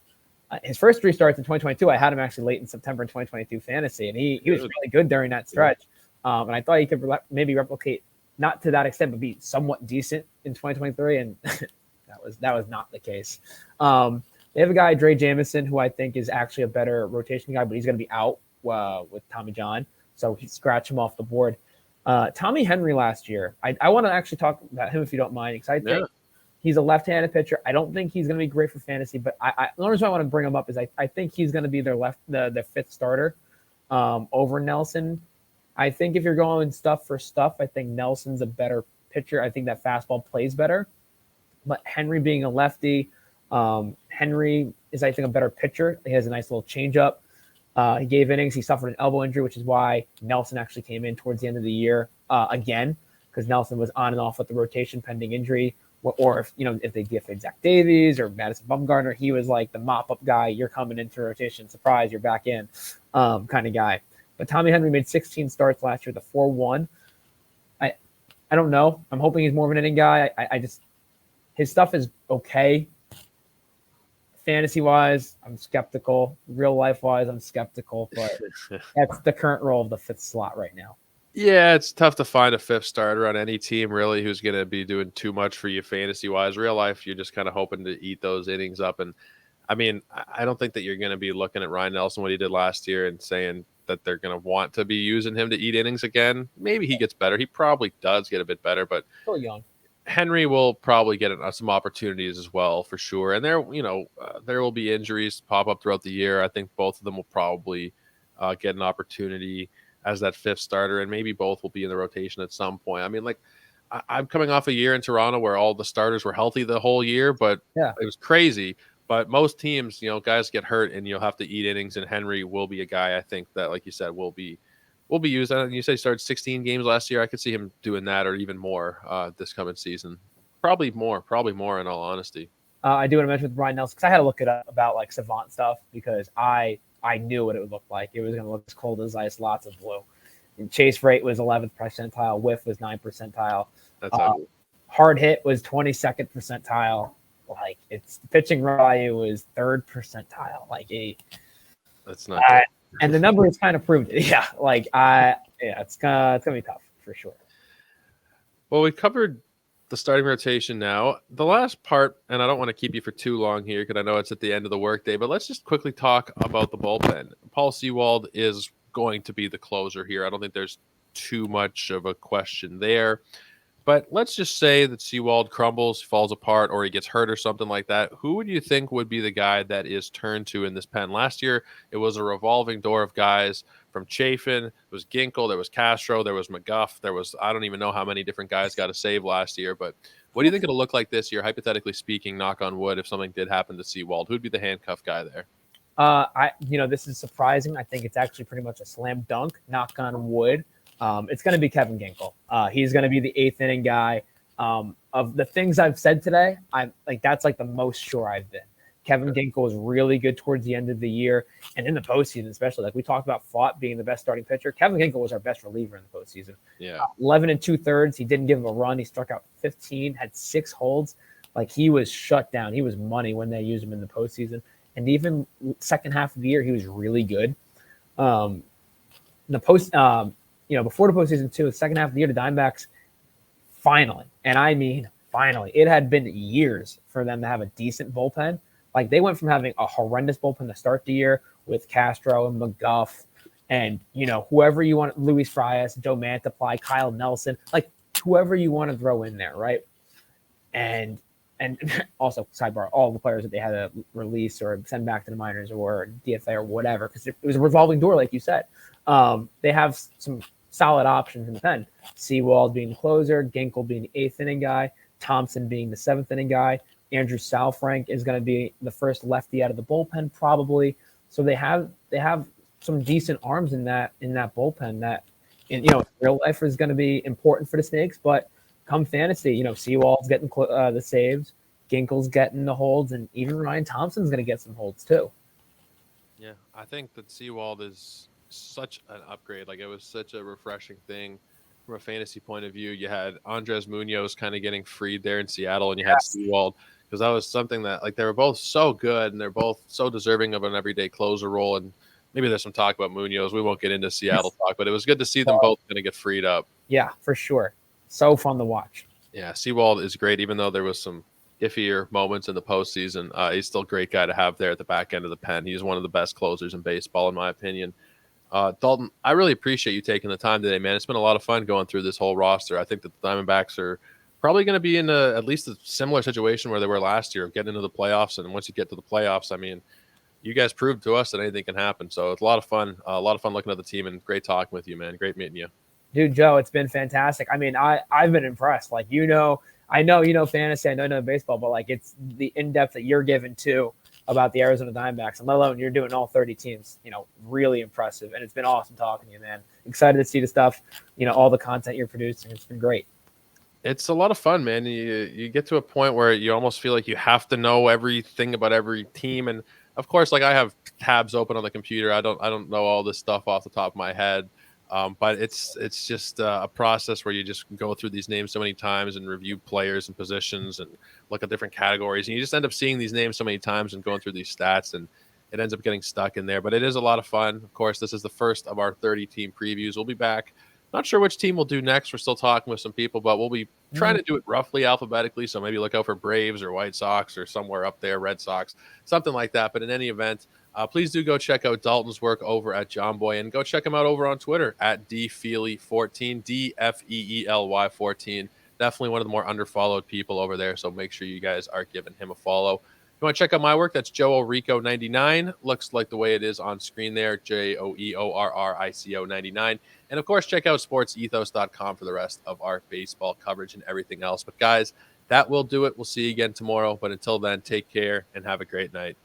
his first 3 starts in 2022, I had him actually late in September in 2022 fantasy, and he was really good during that stretch. And I thought he could maybe replicate, not to that extent, but be somewhat decent in 2023, and that was not the case. They have a guy, Dre Jamison, who I think is actually a better rotation guy, but he's going to be out with Tommy John, so he scratch him off the board. Tommy Henry last year, I want to actually talk about him if you don't mind, because I think he's a left-handed pitcher. I don't think he's going to be great for fantasy, but the only reason I want to bring him up is I think he's going to be their fifth starter over Nelson. I think if you're going stuff for stuff, I think Nelson's a better pitcher. I think that fastball plays better. But Henry being a lefty, Henry is, I think, a better pitcher. He has a nice little changeup. He gave innings. He suffered an elbow injury, which is why Nelson actually came in towards the end of the year again, because Nelson was on and off with the rotation pending injury. Or if they gifted Zach Davies or Madison Bumgarner, he was like the mop-up guy. You're coming into rotation. Surprise, you're back in kind of guy. But Tommy Henry made 16 starts last year, the 4.1. I don't know. I'm hoping he's more of an inning guy. His stuff is okay. Fantasy-wise, I'm skeptical. Real-life-wise, I'm skeptical. But that's the current role of the fifth slot right now.
Yeah, it's tough to find a fifth starter on any team, really, who's going to be doing too much for you fantasy-wise. Real life, you're just kind of hoping to eat those innings up. And, I mean, I don't think that you're going to be looking at Ryan Nelson, what he did last year, and saying that they're going to want to be using him to eat innings again. Maybe he gets better. He probably does get a bit better, but
still young.
Henry will probably get some opportunities as well, for sure. And there will be injuries pop up throughout the year. I think both of them will probably get an opportunity as that fifth starter, and maybe both will be in the rotation at some point. I mean, like, I'm coming off a year in Toronto where all the starters were healthy the whole year, but it was crazy. But most teams, guys get hurt and you'll have to eat innings, and Henry will be a guy, I think, that, like you said, will be used. And you say he started 16 games last year. I could see him doing that or even more this coming season. Probably more in all honesty.
I do want to mention with Ryan Nelson, because I had to look it up about like savant stuff, because I knew what it would look like. It was going to look as cold as ice, lots of blue. And chase rate was 11th percentile. Whiff was 9th percentile.
That's ugly.
Hard hit was 22nd percentile. Like, its pitching value was 3rd percentile.
That's not.
And the numbers kind of proved it. Yeah, it's gonna be tough for sure.
Well, we covered the starting rotation now. The last part, and I don't want to keep you for too long here because I know it's at the end of the workday, but let's just quickly talk about the bullpen. Paul Sewald is going to be the closer here. I don't think there's too much of a question there. But let's just say that Sewald crumbles, falls apart, or he gets hurt or something like that. Who would you think would be the guy that is turned to in this pen? Last year, it was a revolving door of guys from Chafin. There was Ginkel, there was Castro, there was McGuff. There was, I don't even know how many different guys got a save last year. But what do you think it'll look like this year, hypothetically speaking, knock on wood, if something did happen to Sewald? Who'd be the handcuff guy there?
This is surprising. I think it's actually pretty much a slam dunk, knock on wood. It's going to be Kevin Ginkel. He's going to be the 8th inning guy. Of the things I've said today, that's like the most sure I've been. Kevin Ginkel was really good towards the end of the year, and in the postseason, especially. Like we talked about, Pfaadt being the best starting pitcher. Kevin Ginkel was our best reliever in the postseason.
Yeah,
11 2/3. He didn't give him a run. He struck out 15, had 6 holds. Like, he was shut down. He was money when they used him in the postseason, and even second half of the year, he was really good. Before the postseason too, the second half of the year, the Diamondbacks finally, and I mean finally, it had been years for them to have a decent bullpen. Like, they went from having a horrendous bullpen to start the year with Castro and McGuff and, whoever you want, Luis Frias, Joe Mantiply, Kyle Nelson, like whoever you want to throw in there, right? And also, sidebar, all the players that they had to release or send back to the minors or DFA or whatever, because it was a revolving door, like you said. They have some solid options in the pen. Sewald being the closer, Ginkel being the 8th inning guy, Thompson being the 7th inning guy. Andrew Salfrank is going to be the first lefty out of the bullpen, probably. So they have some decent arms in that bullpen that, in real life is going to be important for the Snakes. But come fantasy, Sewald's getting the saves, Ginkel's getting the holds, and even Ryan Thompson's going to get some holds too.
Yeah, I think that Sewald is such an upgrade. Like, it was such a refreshing thing from a fantasy point of view. You had Andres Munoz kind of getting freed there in Seattle, and you had Sewald because that was something that, like, they were both so good and they're both so deserving of an everyday closer role. And maybe there's some talk about Munoz. We won't get into Seattle talk, but it was good to see them both going to get freed up.
Yeah, for sure. So fun to watch.
Yeah, Seawald is great, even though there was some iffier moments in the postseason. He's still a great guy to have there at the back end of the pen. He's one of the best closers in baseball, in my opinion. Dalton, I really appreciate you taking the time today, man. It's been a lot of fun going through this whole roster. I think that the Diamondbacks are probably going to be in at least a similar situation where they were last year, getting into the playoffs. And once you get to the playoffs, I mean, you guys proved to us that anything can happen. So it's a lot of fun. Looking at the team, and great talking with you, man. Great meeting you.
Dude, Joe, it's been fantastic. I mean, I've been impressed. Like, I know fantasy, I know baseball, but like, it's the in-depth that you're given to about the Arizona Diamondbacks, and let alone you're doing all 30 teams, really impressive. And it's been awesome talking to you, man. Excited to see the stuff, all the content you're producing. It's been great.
It's a lot of fun, man. You get to a point where you almost feel like you have to know everything about every team. And of course, like, I have tabs open on the computer. I don't know all this stuff off the top of my head. But it's just a process where you just go through these names so many times and review players and positions and look at different categories. And you just end up seeing these names so many times and going through these stats, and it ends up getting stuck in there. But it is a lot of fun. Of course, this is the first of our 30-team previews. We'll be back. Not sure which team we'll do next. We're still talking with some people, but we'll be trying to do it roughly alphabetically. So maybe look out for Braves or White Sox or somewhere up there, Red Sox, something like that. But in any event, please do go check out Dalton's work over at Jomboy, and go check him out over on Twitter at DFeely14, DFeely 14. Definitely one of the more underfollowed people over there, so make sure you guys are giving him a follow. If you want to check out my work, that's JoeOrrico99. Looks like the way it is on screen there, JoeOrrico 99. And of course, check out sportsethos.com for the rest of our baseball coverage and everything else. But guys, that will do it. We'll see you again tomorrow. But until then, take care and have a great night.